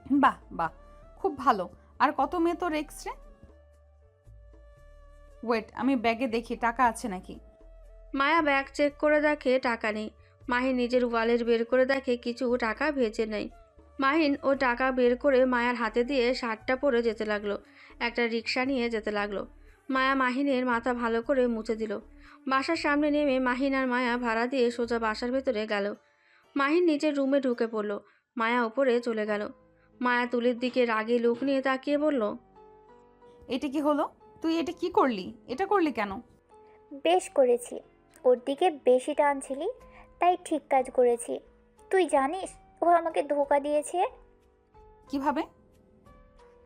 বাহ বাহ, খুব ভালো। আর কত মেয়ে তোর এক্স রে? ওয়েট, আমি ব্যাগে দেখি টাকা আছে নাকি। মায়া ব্যাগ চেক করে দেখে টাকা নেই। মাহিন নিজের ওয়ালেট বের করে দেখে কিছু টাকা ভেজে নেই। মাহিন ও টাকা বের করে মায়ার হাতে দিয়ে শার্টটা পরে যেতে লাগলো। একটা রিক্সা নিয়ে যেতে লাগলো। মায়া মাহিনের মাথা ভালো করে মুছে দিল। বাসার সামনে নেমে মাহিন আর মায়া ভাড়া দিয়ে সোজা বাসার ভেতরে গেল। মাহিন নিজের রুমে ঢুকে পড়ল। মায়া ওপরে চলে গেল। মায়া তুলির দিকে রাগী লোক নিয়ে তাকিয়ে বলল, এটা কি হলো? তুই এটা কি করলি? এটা করলি কেন? বেশ করেছি, ওর দিকে বেশি টানছিলি, তাই ঠিক কাজ করেছি। তুই জানিস ও আমাকে ধোকা দিয়েছে? কিভাবে?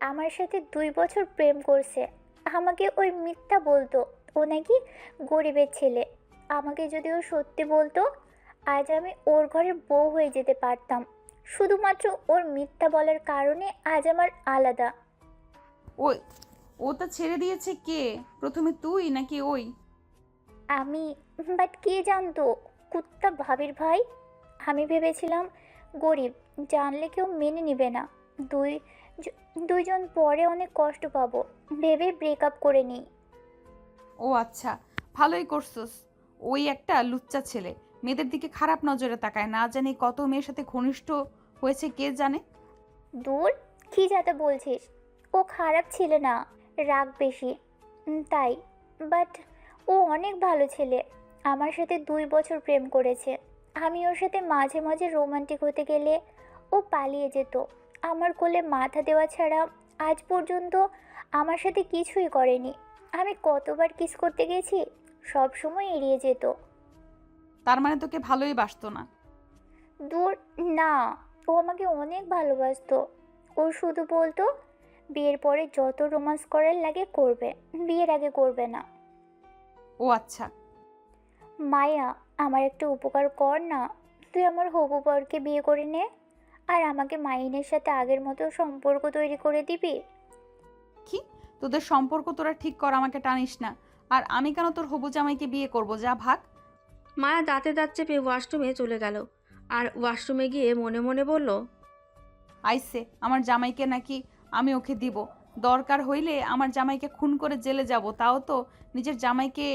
আমার সাথে 2 বছর প্রেম করছে। আমাকে ওই মিথ্যা বলতো ও নাকি গরিবের ছেলে। আমাকে যদি ও সত্যি বলতো, আজ আমি ওর ঘরের বউ হয়ে যেতে পারতাম। শুধুমাত্র ওর মিথ্যা বলার কারণে আজ আমার আলাদা। ওই ওটা ছেড়ে দিয়েছে কে? প্রথমে তুই নাকি ওই? আমি। বাট কে জানতো? কুত্তা ভাবির ভাই। আমি ভেবেছিলাম গরিব, জানলে কেউ মেনে নেবে না। দুইজন পরে অনেক কষ্ট পাবো ভেবে ব্রেকআপ করে নিই। ও আচ্ছা, ভালোই করছস। ওই একটা লুচ্চা ছেলে, মেয়েদের দিকে খারাপ নজরে তাকায়, না জানি কত মেয়ের সাথে ঘনিষ্ঠ হয়েছে কে জানে। দূর, কি যাতে বলছিস? ও খারাপ ছেলে না, রাগ বেশি তাই। বাট ও অনেক ভালো ছেলে। আমার সাথে 2 বছর প্রেম করেছে। আমি ওর সাথে মাঝে মাঝে রোমান্টিক হতে গেলে ও পালিয়ে যেত। আমার কোলে মাথা দেওয়া ছাড়া আজ পর্যন্ত আমার সাথে কিছুই করেনি। আমি কতবার কিস করতে গেছি, সব সময় এড়িয়ে যেত। তার মানে তোকে ভালোই বাসতো না? দূর না, ও আমাকে অনেক ভালোবাসতো। ও শুধু বলতো বিয়ের পরে যত রোমান্স করার লাগে করবে, বিয়ের আগে করবে না। ও আচ্ছা। মায়া, আমার একটা উপকার কর না। তুই আমার হবু বরকে বিয়ে করে নে, আর আমাকে মাইনের সাথে আগের মতো সম্পর্ক তৈরি করে দিবি। কি? তোদের সম্পর্ক তোরা ঠিক কর, আমাকে টানিস না। আর আমি কেন তোর হবু জামাইকে বিয়ে করব? যা ভাগ। মায়া দাঁতে দাঁত চেপে ওয়াশরুমে চলে গেল। আর ওয়াশরুমে গিয়ে মনে মনে বলল, আইসে আমার জামাইকে নাকি আমি ওকে দিব। দরকার হইলে আমার জামাইকে খুন করে জেলে যাব, তাও তো নিজের জামাইকে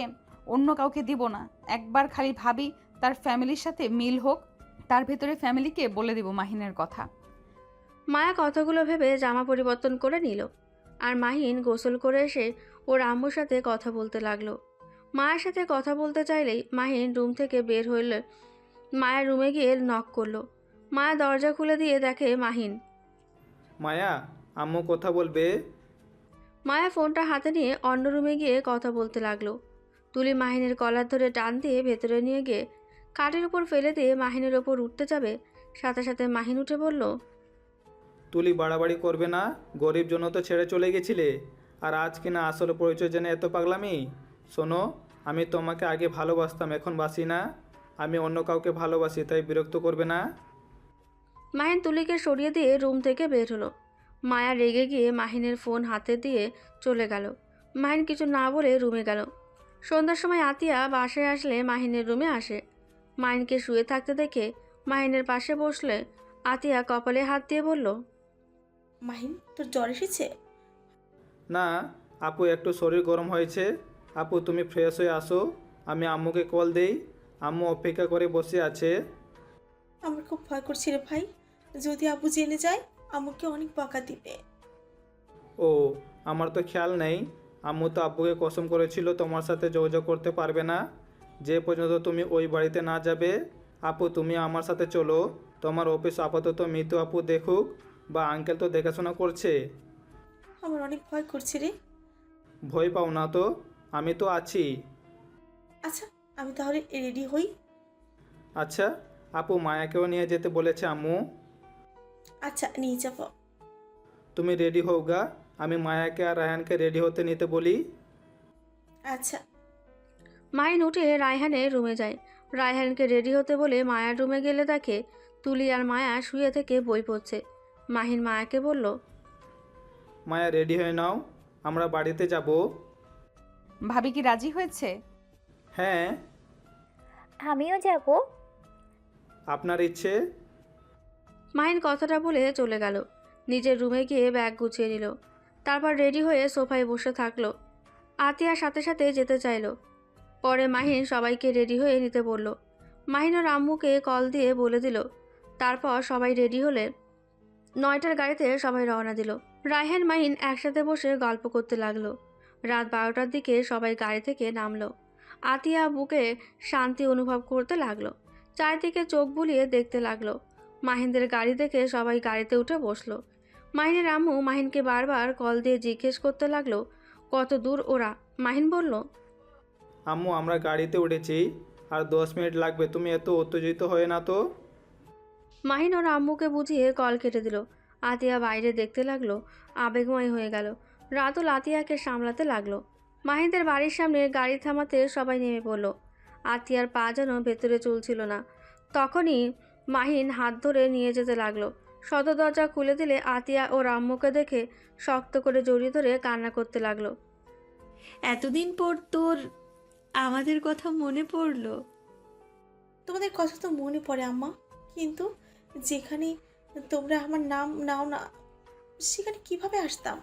অন্য কাউকে দিব না। একবার খালি ভাবি তার ফ্যামিলির সাথে মিল হোক, তার ভেতরে ফ্যামিলিকে বলে দিব মাহিনের কথা। মায়া কথাগুলো ভেবে জামা পরিবর্তন করে নিল। আর মাহিন গোসল করে এসে ওর আম্মুর সাথে কথা বলতে লাগলো। মায়ের সাথে কথা বলতে চাইলেই মাহিন রুম থেকে বের হইলে মায়ের রুমে গিয়ে নক করলো। মায়া দরজা খুলে দিয়ে দেখে মাহিন। মায়া, আম্মু কথা বলবে। মায়া ফোনটা হাতে নিয়ে অন্য রুমে গিয়ে কথা বলতে লাগলো। তুলি মাহিনের কলার ধরে টান দিয়ে ভেতরে নিয়ে গিয়ে কাঠের উপর ফেলে দিয়ে মাহিনের ওপর উঠতে যাবে, সাথে সাথে মাহিন উঠে বলল, তুলি বাড়াবাড়ি করবে না। গরিব জন্য তো ছেড়ে চলে গেছিলে, আর আজ কিনা আসল পরিচয় জেনে এত পাগলামি। শোনো, আমি তোমাকে আগে ভালোবাসতাম, এখন বাসি না। আমি অন্য কাউকে ভালোবাসি, তাই বিরক্ত করবে না। মাহিন তুলিকে সরিয়ে দিয়ে রুম থেকে বের হলো। মায়া রেগে গিয়ে মাহিনের ফোন হাতে দিয়ে চলে গেল। মাহিন কিছু না বলে রুমে গেল। সন্ধ্যার সময় আতিয়া বাসায় আসলে মাহিনের রুমে আসে। মাহিনকে শুয়ে থাকতে দেখে মাহিনের পাশে বসলে আতিয়া কপালে হাত দিয়ে বলল, মাহিন, তোর জ্বর এসেছে? না আপু, একটু শরীর গরম হয়েছে। আপু তুমি ফ্রেশ হয়ে আসো, আমি আম্মুকে কল দেই। আম্মু অপেক্ষা করে বসে আছে। আমার খুব ভয় করছে রে ভাই, যদি আব্বু জেনে যায় আম্মুকে অনেক বকা দিবে। ও, আমার তো খেয়াল নেই। আম্মু তো আব্বুকে কসম করেছিল তোমার সাথে যোগাযোগ করতে পারবে না যে পর্যন্ত তুমি ওই বাড়িতে না যাবে। আপু তুমি আমার সাথে চলো, তোমার অফিস আপাতত মিতু আপু দেখুক, বা আঙ্কেল তো দেখাশোনা করছে। আমার অনেক ভয় করছে রে। ভয় পাও না তো, আমি তো আছি। আচ্ছা, আমি তাহলে রেডি হই। আচ্ছা, আপু মায়াকেও নিয়ে যেতে বলেছে আম্মু। আচ্ছা, নিয়ে যাব। তুমি রেডি হও গা, আমি মায়াকে আর রায়ানকে রেডি হতে নিতে বলি। আচ্ছা। মাহিন উঠে রায়হানের রুমে যায়। রায়হানকে রেডি হতে বলে মায়ার রুমে গেলে দেখে তুলি আর মায়া শুয়ে থেকে বই পড়ছে। মাহিন মায়াকে বলল, মায়া রেডি হয়ে নাও, আমরা বাড়িতে যাব। ভাবি কি রাজি হয়েছে? হ্যাঁ। আমিও যাব। আপনার ইচ্ছে? মাহিন কথাটা বলে চলে গেল। নিজের রুমে গিয়ে ব্যাগ গুছিয়ে নিল। তারপর রেডি হয়ে সোফায় বসে থাকলো। আতিয়ার সাথে সাথে যেতে চাইলো। পরে মাহিন সবাইকে রেডি হয়ে নিতে বলল। মাহিন ওর আম্মুকে কল দিয়ে বলে দিল। তারপর সবাই রেডি হলে 9টার গাড়িতে সবাই রওনা দিল। রায়হান মাহিন একসাথে বসে গল্প করতে লাগলো। রাত 12টার দিকে সবাই গাড়ি থেকে নামলো। আতিয়া বুকে শান্তি অনুভব করতে লাগলো। চারিদিকে চোখ বুলিয়ে দেখতে লাগলো। মাহিনদের গাড়ি দেখে সবাই গাড়িতে উঠে বসলো। মাহিনের আম্মু মাহিনকে বারবার কল দিয়ে জিজ্ঞেস করতে লাগলো কত দূর ওরা। মাহিন বলল, আম্মু আমরা গাড়িতে উঠেছি, আর 10 মিনিট লাগবে, তুমি এত উত্তেজিত হয়ে না তো। মাহিন ওর আম্মুকে বুঝিয়ে কল কেটে দিল। আতিয়া বাইরে দেখতে লাগলো, আবেগময় হয়ে গেল। রাতুল আতিয়াকে সামলাতে লাগলো। মাহিনদের বাড়ির সামনে গাড়ি থামাতে সবাই নেমে পড়ল। আতিয়ার পা যেন ভেতরে চলছিল না। তখনই মাহিন হাত ধরে নিয়ে যেতে লাগলো। সদর দরজা খুলে দিলে আতিয়া ওর আম্মুকে দেখে শক্ত করে জড়িয়ে ধরে কান্না করতে লাগলো। এতদিন পর তোর আমাদের কথা মনে পড়লো। তোমাদের কথা তো মনে পড়ে আম্মা, কিন্তু যেখানে তোমরা আমার নাম নাও না সেখানে কিভাবে আসতাম?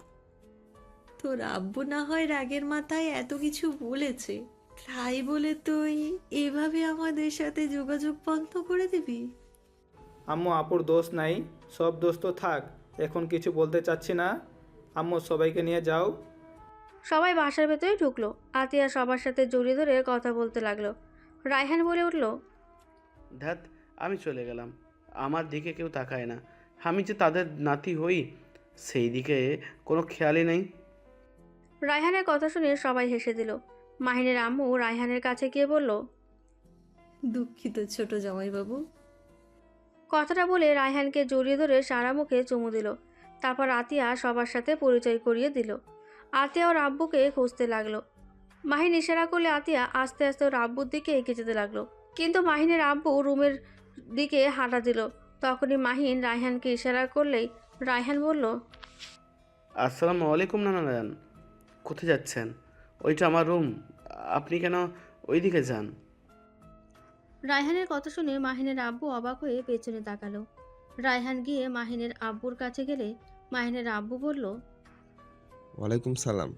তোর আব্বু না হয় রাগের মাথায় এত কিছু বলেছে, তাই বলে তুই এভাবে আমাদের সাথে যোগাযোগ বন্ধ করে দিবি? আম্মু আপুর দোষ নাই, সব দোষ তো থাক, এখন কিছু বলতে চাচ্ছি না। আম্মু সবাইকে নিয়ে যাও। সবাই বাসার ভেতরে ঢুকলো। আতিয়া সবার সাথে জড়িয়ে ধরে কথা বলতে লাগলো। রায়হান বলে উঠল, ধ্যাত, আমি চলে গেলাম, আমার দিকে কেউ তাকায় না। আমি যে তাদের নাতি হই সেই দিকে কোনো খেয়ালই নেই। রায়হানের কথা শুনে সবাই হেসে দিল। মাহিনের আম্মু রায়হানের কাছে গিয়ে বলল, দুঃখিত ছোট জামাইবাবু। কথাটা বলে রায়হানকে জড়িয়ে ধরে সারা মুখে চুমু দিল। তারপর আতিয়া সবার সাথে পরিচয় করিয়ে দিল। আতিয়া ওর আব্বুকে খুঁজতে লাগলো। মাহিন ইশারা করলে আতিয়া আস্তে আস্তে ওর আব্বুর দিকে এগিয়ে যেতে লাগলো। কিন্তু মাহিনের আব্বু রুমের দিকে হাঁটা দিল। তখনই মাহিন রায়হানকে ইশারা করলেই রায়হান বলল, আসসালামু আলাইকুম নানা যান, কোথায় যাচ্ছেন? ওইটা আমার রুম, আপনি কেন ওইদিকে যান? রায়হানের কথা শুনে মাহিনের আব্বু অবাক হয়ে পেছনে তাকালো। রায়হান গিয়ে মাহিনের আব্বুর কাছে গেলে মাহিনের আব্বু বলল, ওয়ালাইকুম সালাম।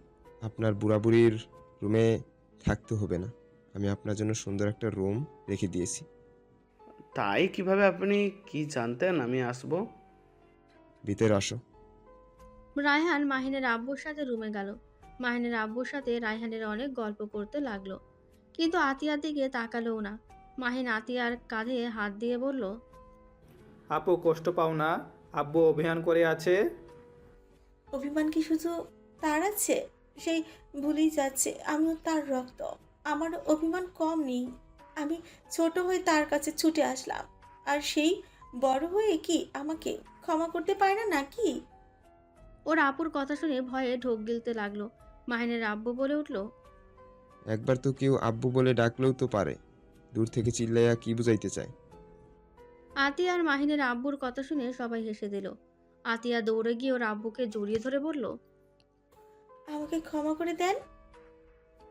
আপনার বুড়াবুড়ির রুমে থাকতে হবে না, আমি আপনার জন্য সুন্দর একটা রুম রেখে দিয়েছি। তাই কিভাবে আপনি কি জানতেন আমি আসবো? ভিতরে আসো। রায়হান মাহিনের আব্বুর সাথে রুমে গেল। মাহিনের আব্বুর সাথে রায়হানের অনেক গল্প করতে লাগলো, কিন্তু আতিয়ার দিকে তাকালোও না। মাহিন আতিয়ার কাঁধে হাত দিয়ে বলল, আপু কষ্ট পাও না, আব্বু অভিযান করে আছে। অভিমান কি শুধু তার আছে? সেই ভুলেই যাচ্ছে আমিও তার রক্ত, আমার অভিমান কম নেই। আমি ছোট হয়ে তার কাছে ছুটে আসলাম, আর সেই বড় হয়ে কি আমাকে ক্ষমা করতে পারে না নাকি? ওর আপুর কথা শুনে ভয়ে ঢোক গিলতে লাগলো। মাহিনের আব্বু বলে উঠল, একবার তো কেউ আব্বু বলে ডাকলেও তো পারে, দূর থেকে চিল্লাইয়া কি বুঝাইতে চায়? আতিয়া আর মাহিনের আব্বুর কথা শুনে সবাই হেসে দিল। আতিয়া দৌড়ে গিয়ে ওর আব্বুকে জড়িয়ে ধরে বলল, আমাকে ক্ষমা করে দেন।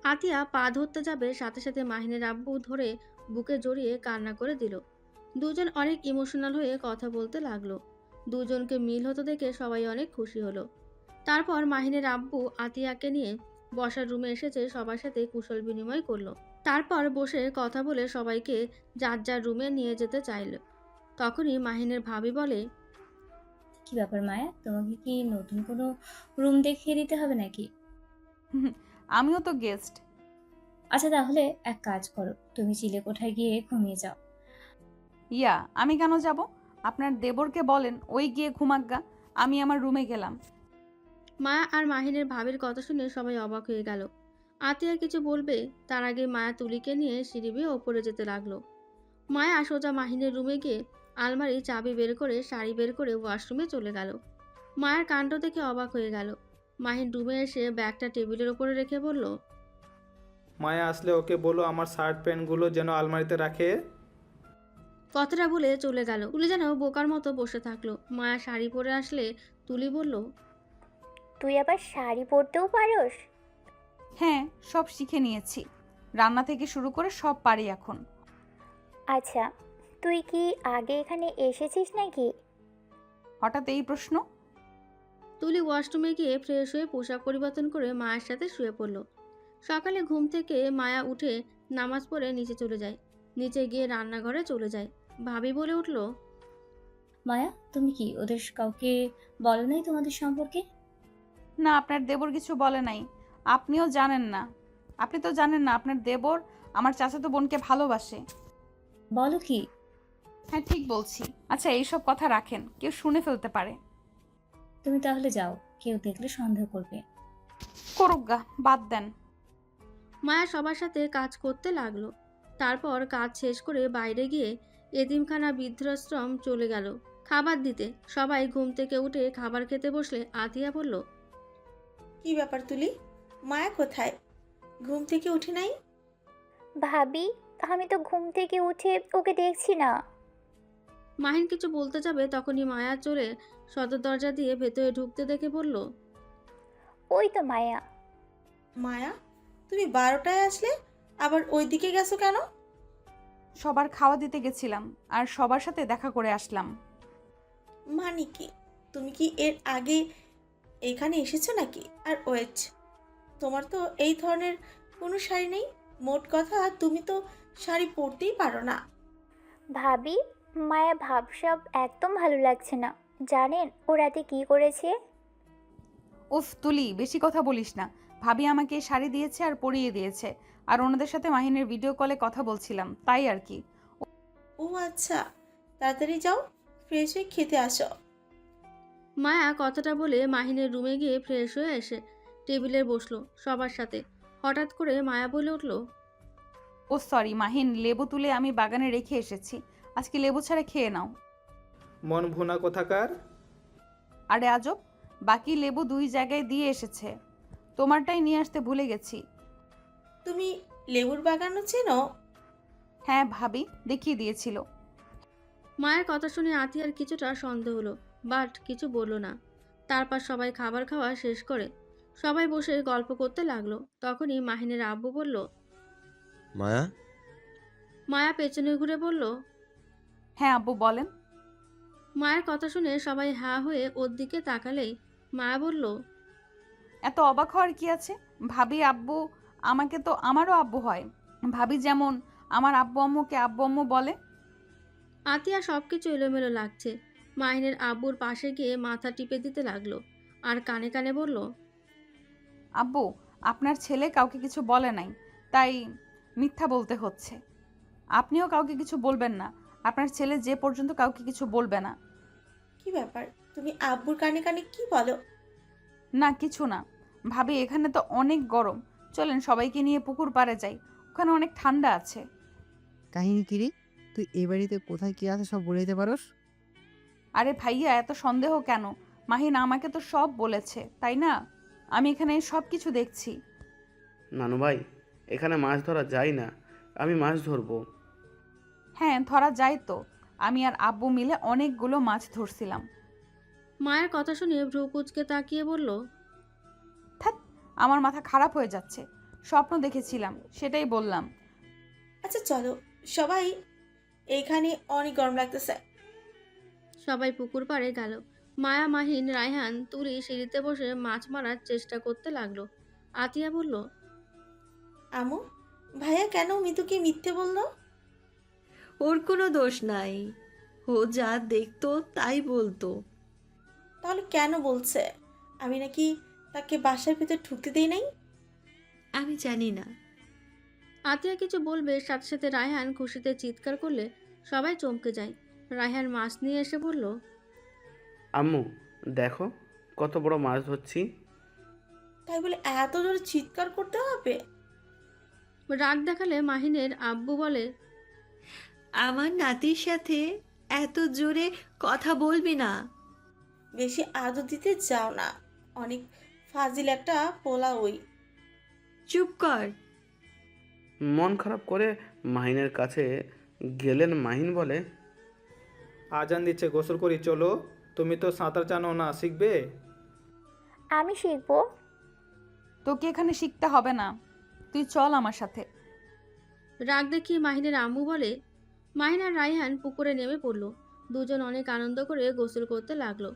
আতিয়া পা ধরতে যাবে, সাথে সাথে মাহিনের আব্বু ধরে বুকে জড়িয়ে কান্না করে দিল। দুজন অনেক ইমোশনাল হয়ে কথা বলতে লাগলো। দুজনকে মিল হতে দেখে সবাই অনেক খুশি হলো। তারপর মাহিনের আব্বু আতিয়াকে নিয়ে বসার রুমে এসেছে, সবার সাথে কুশল বিনিময় করলো। তারপর বসে কথা বলে সবাইকে যার যার রুমে নিয়ে যেতে চাইল। তখনই মাহিনের ভাবি বলে, কি ব্যাপার মায়া, তোমাকে কি নতুন কোনো রুম দেখিয়ে দিতে হবে নাকি? আমিও তো গেস্ট। আচ্ছা তাহলে এক কাজ করো, তুমি চিলে কোঠায় গিয়ে ঘুমিয়ে যাও। ইয়া, আমি কেন যাব? আপনার দেবরকে বলেন ওই গিয়ে ঘুমাজ্ঞা, আমি আমার রুমে গেলাম। মায়া আর মাহিনের ভাবির কথা শুনে সবাই অবাক হয়ে গেল। আতিয়া কিছু বলবে তার আগে মায়া তুলিকে নিয়ে সিঁড়ি বেয়ে ওপরে যেতে লাগলো। মায়া সোজা মাহিনের রুমে গিয়ে আলমারি চাবি বের করে শাড়ি বের করে ওয়াশরুমে চলে গেল। মায়ের কাণ্ড দেখে অবাক হয়ে গেল। মাহিন রুমে এসে ব্যাগটা টেবিলের ওপরে রেখে বলল, মায়া আসলে ওকে বলো আমার শার্ট প্যান্টগুলো যেন আলমারিতে রাখে। কথাটা বলে চলে গেল। তুলি যেন বোকার মতো বসে থাকলো। মায়া শাড়ি পরে আসলে তুলি বলল, তুই আবার শাড়ি পরতেও পারোস? হ্যাঁ, সব শিখে নিয়েছি, রান্না থেকে শুরু করে সব পারি এখন। আচ্ছা, তুই কি আগে এখানে এসেছিস নাকি? হঠাৎ এই প্রশ্ন? তুলি ওয়াশরুমে গিয়ে ফ্রেশ হয়ে পোশাক পরিবর্তন করে মায়ের সাথে শুয়ে পড়ল। সকালে ঘুম থেকে মায়া উঠে নামাজ পড়ে নিচে চলে যায়। নিচে গিয়ে রান্নাঘরে চলে যায়। ভাবি বলে উঠল, মায়া, তুমি কি ওদের কাউকে বলো নাই তোমাদের সম্পর্কে? না, আপনার দেবর কিছু বলে নাই। আপনিও জানেন না, আপনি তো জানেন না আপনার দেবর আমার চাচাতো বোনকে ভালোবাসে। বলো কি? হ্যাঁ ঠিক বলছি। আচ্ছা এইসব কথা রাখেন, কেউ শুনে ফেলতে পারে। তুমি তাহলে যাও, কেউ দেখলে সন্দেহ করবে। করুক গা, বাদ দেন। মায়া সবার সাথে কাজ করতে লাগলো। তারপর কাজ শেষ করে বাইরে গিয়ে এতিমখানা বৃদ্ধাশ্রম চলে গেল খাবার দিতে। সবাই ঘুম থেকে উঠে খাবার খেতে বসলে আতিয়া বলল, কি ব্যাপার তুলি, মায়া কোথায়? ঘুম থেকে উঠে নাই? ভাবি, আমি তো ঘুম থেকে উঠে ওকে দেখছি না। মাহিন কিছু বলতে যাবে তখনই মায়া চলে সদর দরজা দিয়ে ভেতরে ঢুকতে দেখে বলল, ওই তো মায়া। মায়া, তুমি 12টায় আসলে, আবার ওইদিকে গেছো কেন? সবার খাওয়া দিতে গেছিলাম আর সবার সাথে দেখা করে আসলাম। মানে কি, তুমি কি এর আগে এখানে এসেছো নাকি? আর ওয়েট, তোমার তো এই ধরনের কোনো শাড়ি নেই। মোট কথা, তুমি তো শাড়ি পরতেই পারো না। ভাবি, মায়া ভাবসাব একদম ভালো লাগছে না। জানেন ও রাতে কি করেছে? উফ তুলি, বেশি কথা বলিস না। ভাবি আমাকে শাড়ি দিয়েছে আর পরিয়ে দিয়েছে, আর ওনাদের সাথে মাহিনের ভিডিও কলে কথা বলছিলাম, তাই আর কি। ও আচ্ছা, তাড়াতাড়ি যাও, ফ্রেশ হয়ে খেতে আসো। মায়া কথাটা বলে মাহিনের রুমে গিয়ে ফ্রেশ হয়ে এসে টেবিলে বসলো সবার সাথে। হঠাৎ করে মায়া বলে উঠল, ও সরি মাহিন, লেবু তুলে আমি বাগানে রেখে এসেছি, আজকে লেবু ছাড়া খেয়ে নাও। মন ভুনা কোথাকার। আরে আজব, বাকি লেবু 2 জায়গায় দিয়ে এসেছে, তোমারটাই নিয়ে আসতে ভুলে গেছি। তুমি লেবুর বাগানও চেনো? হ্যাঁ ভাবি দেখিয়ে দিয়েছিল। মায়ের কথা শুনে আতিয়ার কিছুটা সন্দেহ হলো, বাট কিছু বলল না। তারপর সবাই খাবার খাওয়া শেষ করে সবাই বসে গল্প করতে লাগলো। তখনই মাহিনের আব্বু বলল, মায়া, মায়া পেছনে ঘুরে বলল, হ্যাঁ আব্বু বলেন। মায়ের কথা শুনে সবাই হা হয়ে ওর দিকে তাকালেই মায়া বলল, এত অবাক হওয়ার কি আছে? ভাবি আব্বু আমাকে তো আমারও আব্বু হয়। ভাবি যেমন আমার আব্বু আম্মুকে আব্বু আম্মু বলে। আতিয়া সবকিছু এলোমেলো লাগছে। মাহিনের আব্বুর পাশে গিয়ে মাথা টিপে দিতে লাগলো আর কানে কানে বলল, আব্বু, আপনার ছেলে কাউকে কিছু বলে নাই, তাই মিথ্যা বলতে হচ্ছে। আপনিও কাউকে কিছু বলবেন না, আপনার ছেলে যে পর্যন্ত কাউকে কিছু বলবে না। কি ব্যাপার, তুমি আব্বুর কানে কানে কি বলো? না কিছু না ভাবি, এখানে তো অনেক গরম, চলেন সবাইকে নিয়ে পুকুর পাড়ে যাই, ওখানে অনেক ঠান্ডা আছে। কাহিনী কি রে? তুই এই বাড়িতে কোথায় কি আছে সব বলে দিতে পারোস? আরে ভাইয়া, এত সন্দেহ কেন? মাহিন আমাকে তো সব বলেছে, তাই না? আমি এখানে সব কিছু দেখছি। নানু ভাই, এখানে মাছ ধরা যায় না, আমি মাছ ধরবো। হ্যাঁ ধরা যায় তো, আমি আর আব্বু মিলে অনেকগুলো মাছ ধরছিলাম। মায়ের কথা শুনে ভ্রু কুচকে তাকিয়ে বলল, থাক, আমার মাথা খারাপ হয়ে যাচ্ছে, স্বপ্ন দেখেছিলাম সেটাই বললাম। আচ্ছা চলো সবাই, এইখানে অনেক গরম লাগতেছে। সবাই পুকুর পাড়ে গেল। মায়া, মাহিন, রায়হান, তুলি সিঁড়িতে বসে মাছ মারার চেষ্টা করতে লাগলো। আতিয়া বলল, আমু, ভাইয়া কেন মিতুকে মিথ্যে বললো? ওর কোনো দোষ নাই, ও যা দেখতো তাই বলতো। তাহলে কেন বলছে আমি নাকি তাকে বাসার ভিতর ঢুকতে দেই নাই? আমি জানি না। আতিয়া কিছু বলবে, সাথে সাথে রায়হান খুশিতে চিৎকার করলে সবাই চমকে যায়। রায়হান মাছ নিয়ে এসে বলল, আম্মু দেখো কত বড় মাছ ধরছি। তাই বলে এত জোরে চিৎকার করতে হবে? রাগ দেখালে মাহিনের আব্বু বলে, আমার নাতির সাথে এত জোরে কথা বলবি না। বেশি আদর দিতে যাও না, অনেক ফাজিল একটা পোলা ওই। চুপ কর। মন খারাপ করে মাহিনের কাছে গেলেন। মাহিন বলে, আজান দিচ্ছে, গোসল করি চলো। তুমি তো সাঁতার জানো না, শিখবে? আমি শিখবো। তোকে এখানে শিখতে হবে না, তুই চল আমার সাথে। রাগ দেখিয়ে মাহিনের আম্মু বলে। মাহিন আর রায়হান পুকুরে নেমে পড়ল। দুজন অনেক আনন্দ করে গোসল করতে লাগলো।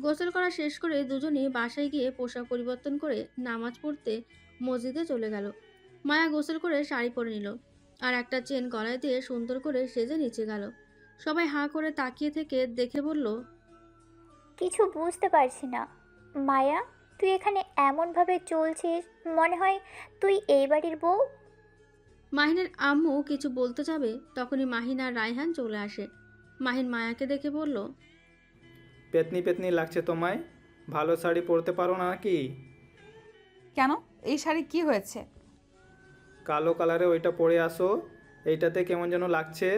গোসল করা শেষ করে দুজনই বাসায় গিয়ে পোশাক পরিবর্তন করে নামাজ পড়তে মসজিদে চলে গেল। মায়া গোসল করে শাড়ি পরে নিল আর একটা চেন গলায় দিয়ে সুন্দর করে সেজে নিচে গেল। সবাই হাঁ করে তাকিয়ে থেকে দেখে বলল, কিছু বুঝতে পারছি না। মায়া, তুই এখানে এমনভাবে চলছিস মনে হয় তুই এই বাড়ির বউ। মাহিনের আম্মু কিছু বলতে যাবে তখনই মাহিন আর রায়হান চলে আসে। মাহিন মায়াকে দেখে বলল, পেতনি পেতনি লাগছে তোমায়, ভালো শাড়ি পরতে পারো না নাকি? কেন? এই শাড়ি কি হয়েছে? কালো কালারে ওইটা পরে আসো, এইটাতে কেমন যেন লাগছে।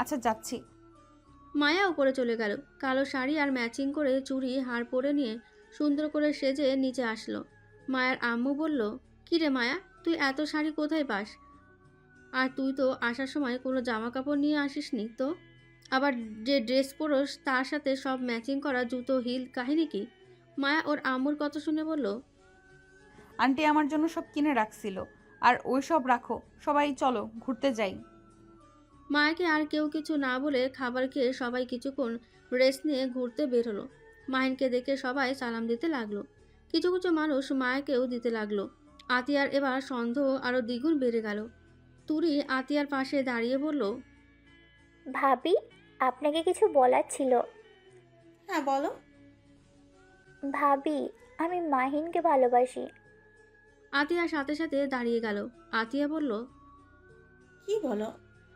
আচ্ছা যাচ্ছি। মায়া উপরে চলে গেল। কালো শাড়ি আর ম্যাচিং করে চুড়ি হার পরে নিয়ে সুন্দর করে সেজে নিচে আসলো। মায়ার আম্মু বলল, "কি রে মায়া, তুই এত শাড়ি কোথায় পাস? আর তুই তো আসার সময় কোনো জামা কাপড় নিয়ে আসিসনি তো। আবার যে ড্রেস পরোস তার সাথে সব ম্যাচিং করা জুতো হিল, কাহিনী কি?" মায়া ওর আম্মুর কথা শুনে বলল, আন্টি আমার জন্য সব কিনে রাখছিল, আর ওই সব রাখো, সবাই চলো ঘুরতে যাই। মায়াকে আর কেউ কিছু না বলে খাবার খেয়ে সবাই কিছুক্ষণ রেস্ট নিয়ে ঘুরতে বের হলো। মাহিনকে দেখে সবাই সালাম দিতে লাগলো। কিছু কিছু মানুষ মায়াকেও দিতে লাগলো। আতিয়ার এবার সন্দেহ আরো দ্বিগুণ বেড়ে গেল। তুরি আতিয়ার পাশে দাঁড়িয়ে বলল, ভাবি, আপনাকে কিছু বলার ছিল। হ্যাঁ বলো। ভাবি, আমি মাহিনকে ভালোবাসি। আতিয়ার সাথে সাথে দাঁড়িয়ে গেল। আতিয়া বলল, কি বলো?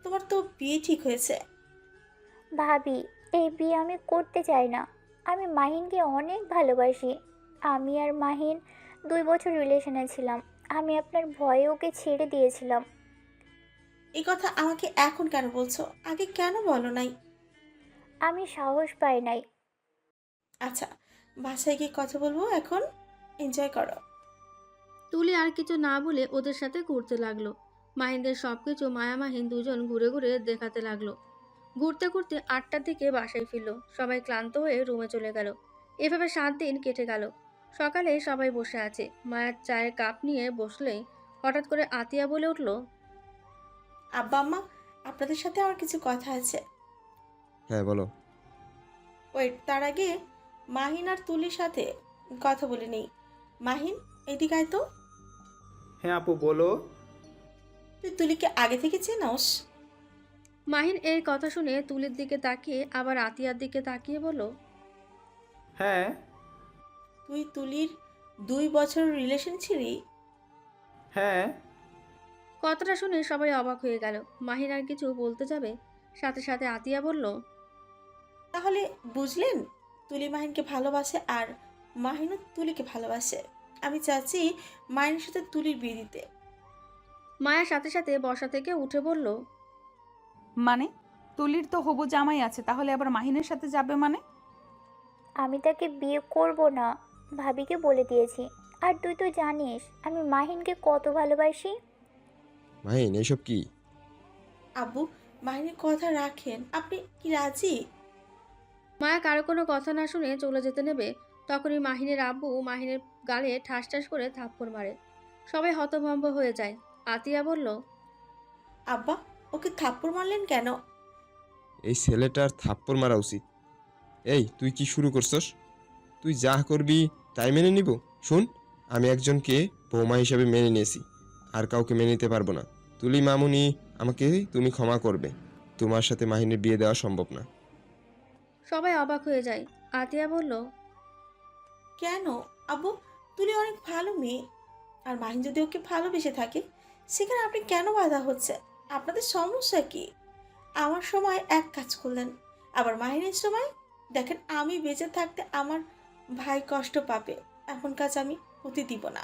তোমার তো বিয়ে ঠিক হয়েছে। ভাবি, এই বিয়ে আমি করতে চাই না। আমি মাহিনকে অনেক ভালোবাসি। আমি আর মাহিন 2 বছর রিলেশনে ছিলাম। আমি আপনার ভয়ে ওকে ছেড়ে দিয়েছিলাম। এই কথা আমাকে এখন কেন বলছো? আগে কেন বলো নাই? আমি সাহস পাই নাই। আচ্ছা, বাসায় গিয়ে কথা বলবো, এখন এনজয় করো। তুলি আর কিছু না বলে ওদের সাথে ঘুরতে লাগলো। মাহিনদের সবকিছু মায়া মাহিন দুজন ঘুরে ঘুরে দেখাতে লাগলো। ঘুরতে ঘুরতে 8টার দিকে বাসায় ফিরল। সবাই ক্লান্ত হয়ে রুমে চলে গেল। এভাবে 7 দিন কেটে গেল। সকালে সবাই বসে আছে। মায়ের চায়ের কাপ নিয়ে বসলেই হঠাৎ করে আতিয়া বলে উঠল, আব্বা আম্মা, আপনাদের সাথে আমার কিছু কথা আছে। হ্যাঁ বলো। ওয়েট, তার আগে মাহিন আর তুলির সাথে কথা বলে নেই। মাহিন, এদিকে আয় তো। হ্যাঁ আপু বলো। তুই তুলিকে আগে থেকে চেনোস? মাহিন এর কথা শুনে তুলির দিকে তাকিয়ে আবার আতিয়ার দিকে তাকিয়ে বলল, হ্যাঁ। তুই তুলির 2 বছর রিলেশন ছিলি? হ্যাঁ। কথাটা শুনে সবাই অবাক হয়ে গেল। মাহিন আর কিছু বলতে যাবে, সাথে সাথে আতিয়া বলল, তাহলে বুঝলেন, তুলি মাহিনকে ভালোবাসে আর মাহিনও তুলিকে ভালোবাসে। আমি চাচ্ছি মাহিনের সাথে তুলির বিয়ে দিতে। মায়ের সাথে সাথে বসা থেকে উঠে বলল, মানে তুলির তো হবু জামাই আছে, তাহলে আবার মাহিনের সাথে যাবে মানে? আমি তাকে বিয়ে করব না, ভাবিকে বলে দিয়েছি। আর তুই তো জানিস আমি মাহিনকে কত ভালোবাসি। মাহিন এসব কি? আব্বু, মাহিনের কথা রাখেন। আপনি কি রাজি? মায়া কারো কোনো কথা না শুনে চলে যেতে নেবে, তখনই মাহিনের আব্বু মাহিনের গালে ঠাস ঠাস করে থাপ্পড় মারে। সবাই হতভম্ব হয়ে যায়। আতিয়া বলল, আব্বা, ওকে থাপ্পড় মারলেন কেন? এই ছেলেটার থাপ্পড় মারা উচিত। এই তুই কি শুরু করছস? তুই যা করবি তাই মেনে নিব? শোন, আমি একজনকে বৌমা হিসাবে মেনে নিয়েছি, আর কাউকে মেনে নিতে পারবো না। তুলি মামুনি, আমাকে তুমি ক্ষমা করবে। তোমার সাথে মাহিনের বিয়ে দেওয়া সম্ভব না। সবাই অবাক হয়ে যায়। আতিয়া বলল, কেন আব্বু? তুলি অনেক ভালো মেয়ে, আর মাহিন যদি ওকে ভালোবেসে থাকে, সেখানে আপনি কেন বাধা হচ্ছে? আপনাদের সমস্যা কি? আমার সময় এক কাজ করলেন, আবার মাহিনের সময় দেখেন। আমি বেঁচে থাকতে আমার ভাই কষ্ট পাবে, এমন কাজ আমি হতে দিব না।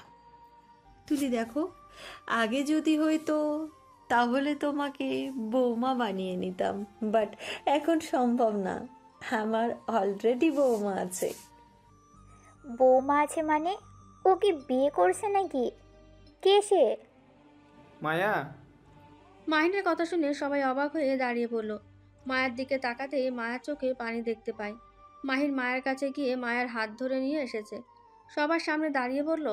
তুলি দেখো, আগে যদি হয়তো তাহলে তোমাকে বৌমা বানিয়ে নিতাম, বাট এখন সম্ভব না। আমার অলরেডি বৌমা আছে। বৌমা আছে মানে? ও কি বিয়ে করছে নাকি? কে সে? মায়া। মাহিনের কথা শুনে সবাই অবাক হয়ে দাঁড়িয়ে পড়ল। মায়ের দিকে তাকাতেই মায়ের চোখে পানি দেখতে পায়। মাহিন মায়ের কাছে গিয়ে মায়ের হাত ধরে নিয়ে এসেছে। সবার সামনে দাঁড়িয়ে বলল,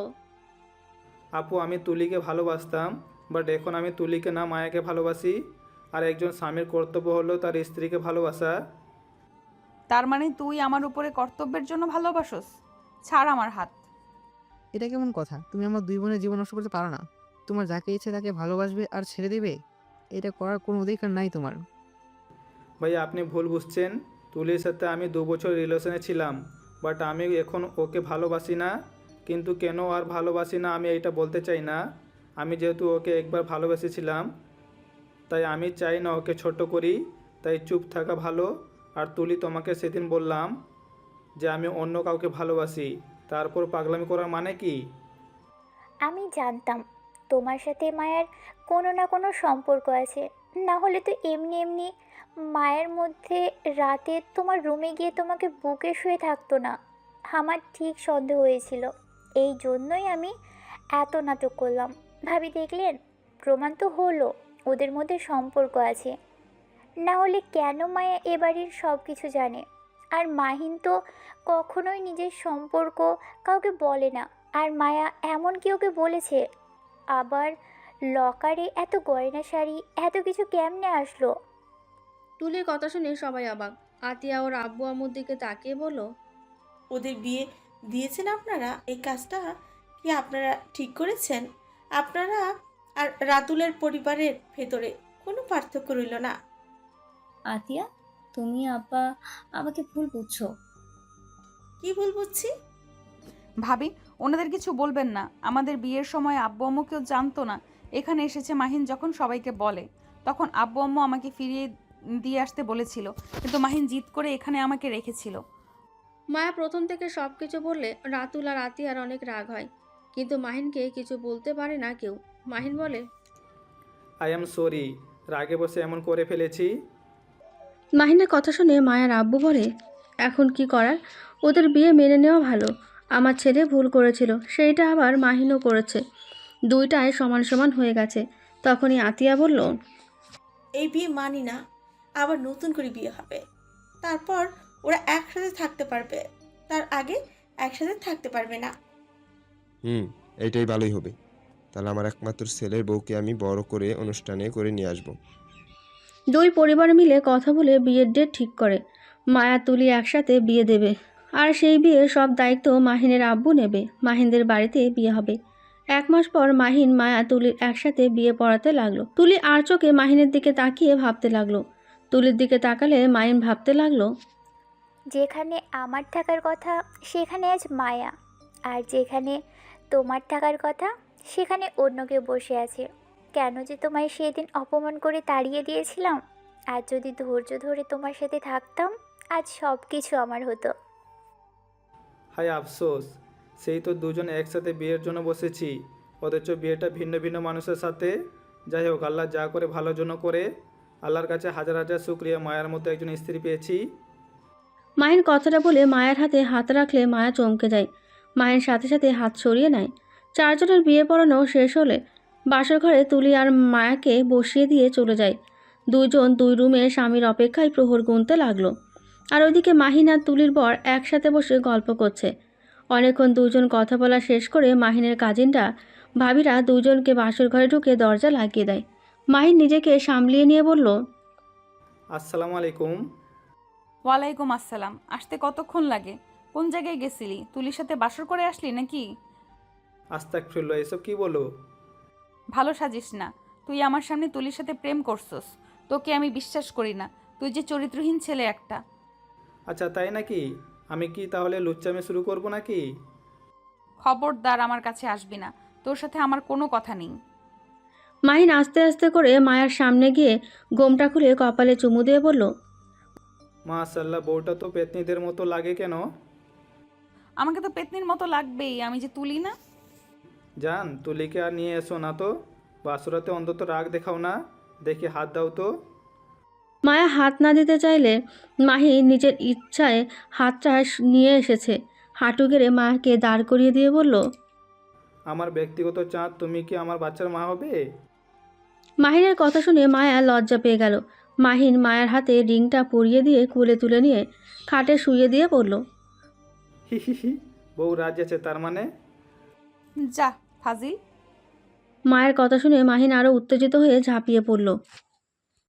আপু, আমি তুলিকে ভালোবাসতাম, বাট এখন আমি তুলিকে না মায়াকে ভালোবাসি। আর একজন স্বামীর কর্তব্য হলো তার স্ত্রীকে ভালোবাসা। তার মানে তুই আমার উপরে কর্তব্যের জন্য ভালোবাসোস? ছাড় আমার হাত। এটা কেমন কথা? তুমি আমার 2 বোনের জীবন নষ্ট করতে পারো না? তোমার যাকে ইচ্ছে তাকে ভালোবাসবে আর ছেড়ে দেবে? এটা করার কোনো অধিকার নাই তোমার। ভাই আপনি ভুল বুঝছেন। তুলির সাথে আমি 2 বছর রিলেশনে ছিলাম, বাট আমি এখন ওকে ভালোবাসি না। কিন্তু কেন আর ভালোবাসি না আমি এইটা বলতে চাই না। আমি যেহেতু ওকে একবার ভালোবেসেছিলাম, তাই আমি চাই না ওকে ছোট করি, তাই চুপ থাকা ভালো। আর তুলি, তোমাকে সেদিন বললাম যে আমি অন্য কাউকে ভালোবাসি, তারপর পাগলামি করার মানে কি? আমি জানতাম তোমার সাথে মায়ের কোনো না কোনো সম্পর্ক আছে, না হলে তো এমনি এমনি মায়ের মধ্যে রাতে তোমার রুমে গিয়ে তোমাকে বুকে শুয়ে থাকতো না। আমার ঠিক সন্দেহ হয়েছিল, এই জন্যই আমি এত নাটক করলাম। ভাবি দেখলেন, প্রমাণ তো হলো ওদের মধ্যে সম্পর্ক আছে। না হলে কেন মায়া এ বাড়ির সব কিছু জানে? আর মাহিন তো কখনোই নিজের সম্পর্ক কাউকে বলে না। আর মায়া এমন কি ওকে বলেছে? আবার লকারে এত গয়না শাড়ি এত কিছু কেমনে আসলো? তুলির কথা শুনে সবাই অবাক। আতিয়া ওর আব্বু আম্মুর দিকে তাকিয়ে বলল, ওদের বিয়ে দিয়েছেন আপনারা? এই কাজটা কি আপনারা ঠিক করেছেন? আপনারা আর রাতুলের পরিবারের ভেতরে কোনো পার্থক্য রইল না। আতিয়া, তুমি আব্বা আমাকে ভুল বুঝছো। কি ভুল বুঝছি? ভাবি, ওনাদের কিছু বলবেন না। আমাদের বিয়ের সময় আব্বু আম্মু কেউ জানতো না এখানে এসেছে মাহিন। যখন সবাইকে বলে তখন আব্বু আম্মু আমাকে ফিরিয়ে দিয়ে আসতে বলেছিল, কিন্তু মাহিন জিদ করে এখানে আমাকে রেখেছিল। মায়া প্রথম থেকে সব কিছু বললে রাতুল আর আতিয়ার অনেক রাগ হয়, কিন্তু মাহিনকে কিছু বলতে পারে না কেউ। মাহিন বলে, আই এম সরি, রাগে বসে এমন করে ফেলেছি। মাহিনের কথা শুনে মায়ার আব্বু বলে, এখন কি করার, ওদের বিয়ে মেনে নেওয়া ভালো। আমার ছেলে ভুল করেছিল, সেইটা আবার মাহিনও করেছে, দুইটাই সমান সমান হয়ে গেছে। তখনই আতিয়া বলল, এই বিয়ে মানি না, আবার নতুন করে বিয়ে হবে, তারপর ওরা একসাথে থাকতে পারবে, তার আগে একসাথে থাকতে পারবে না। এইটাই ভালোই হবে। তাহলে আমার একমাত্র ছেলের বউকে আমি বড় করে অনুষ্ঠানে করে নিয়ে আসবো। দুই পরিবার মিলে কথা বলে বিয়ের ডেট ঠিক করে। মায়া তুলি একসাথে বিয়ে দেবে, আর সেই বিয়ের সব দায়িত্ব মাহিনের আব্বু নেবে। মাহিনদের বাড়িতে বিয়ে হবে। 1 মাস পর মাহিন মায়া তুলির একসাথে বিয়ে পড়াতে লাগলো। তুলি আর চোখে মাহিনের দিকে তাকিয়ে ভাবতে লাগলো। তুলির দিকে তাকালে মাহিন ভাবতে লাগলো, যেখানে আমার থাকার কথা সেখানে আজ মায়া, আর যেখানে তোমার থাকার কথা সেখানে অন্য কেউ বসে আছে। কেন যে তোমায় সেদিন অপমান করে তাড়িয়ে দিয়েছিলাম। আর যদি ধৈর্য ধরে তোমার সাথে থাকতাম, আজ সব কিছু আমার হতো। হায় আফসোস, সেই তো দুজন একসাথে বিয়ের জন্য বসেছি, অথচ বিয়েটা ভিন্ন ভিন্ন মানুষের সাথে। যাই হোক, আল্লাহ যা করে ভালোর জন্য করে। আল্লাহর কাছে হাজার হাজার শুক্রিয়া, মায়ের মতো একজন স্ত্রী পেয়েছি। মাহিন কথাটা বলে মায়ের হাতে হাত রাখলে মায়া চমকে যায়। মায়ের সাথে সাথে হাত সরিয়ে নেয়। 4 জনের বিয়ে পড়ানো শেষ হলে বাসর ঘরে তুলি আর মায়াকে বসিয়ে দিয়ে চলে যায়। দুইজন 2 রুমে স্বামীর অপেক্ষায় প্রহর গুনতে লাগলো। আর ওইদিকে মাহিন আর তুলির বর একসাথে বসে গল্প করছে। অনেকক্ষণ দুজন কথা বলা শেষ করে মাহিনের কাজিনরা ভাবিরা দুজনকে বাসর ঘরে ঢুকে দরজা লাগিয়ে দেয়। মাহিন নিজেকে সামলিয়ে নিয়ে বলল, আসসালামু আলাইকুম। ওয়ালাইকুম আসসালাম। আসতে কতক্ষণ লাগে? কোন জায়গায় গেছিলি? তুলির সাথে বাসর করে আসলি নাকি? আস্তাগফিরুল্লাহ, এসব কি বলো? ভালো সাজিস না। তুই আমার সামনে তুলির সাথে প্রেম করছস। তোকে আমি বিশ্বাস করি না। তুই যে চরিত্রহীন ছেলে একটা। আচ্ছা তাই নাকি? আমি কি তাহলে লুচ্চামি শুরু করব নাকি? খবরদার আমার কাছে আসবি না। তোর সাথে আমার কোনো কথা নেই। মাহিন আস্তে আস্তে করে মায়ার সামনে গিয়ে গোমটা খুলে কপালে চুমু দিয়ে বলল, মাশাআল্লাহ, বউটা তো পেতনিদের মতো লাগে কেন? আমাকে তো পেতনির মতো লাগবেই, আমি যে তুলি না। জান, তুলিকে আর নিয়ে এসো না তো। বাসুরাতে অন্তত রাগ দেখাও না। দেখি হাত দাও তো। মায়া হাত না দিতে চাইলে মাহি নিজের ইচ্ছায় হাতটা নিয়ে এসেছে। হাঁটু গেড়ে মায়াকে দাঁড় করিয়ে দিয়ে বলল, আমার ব্যক্তিগত চাঁদ, তুমি কি আমার বাচ্চার মা হবে? মাহিনের কথা শুনে মায়া লজ্জা পেয়ে গেল। মাহিন মায়ার হাতে রিংটা পরিয়ে দিয়ে কোলে তুলে নিয়ে খাটে শুইয়ে দিয়ে বলল, হি হি হি, বউ রাজি আছে তার মানে? যা ফাজিল। মায়ের কথা শুনে মাহিন আরও উত্তেজিত হয়ে ঝাঁপিয়ে পড়ল।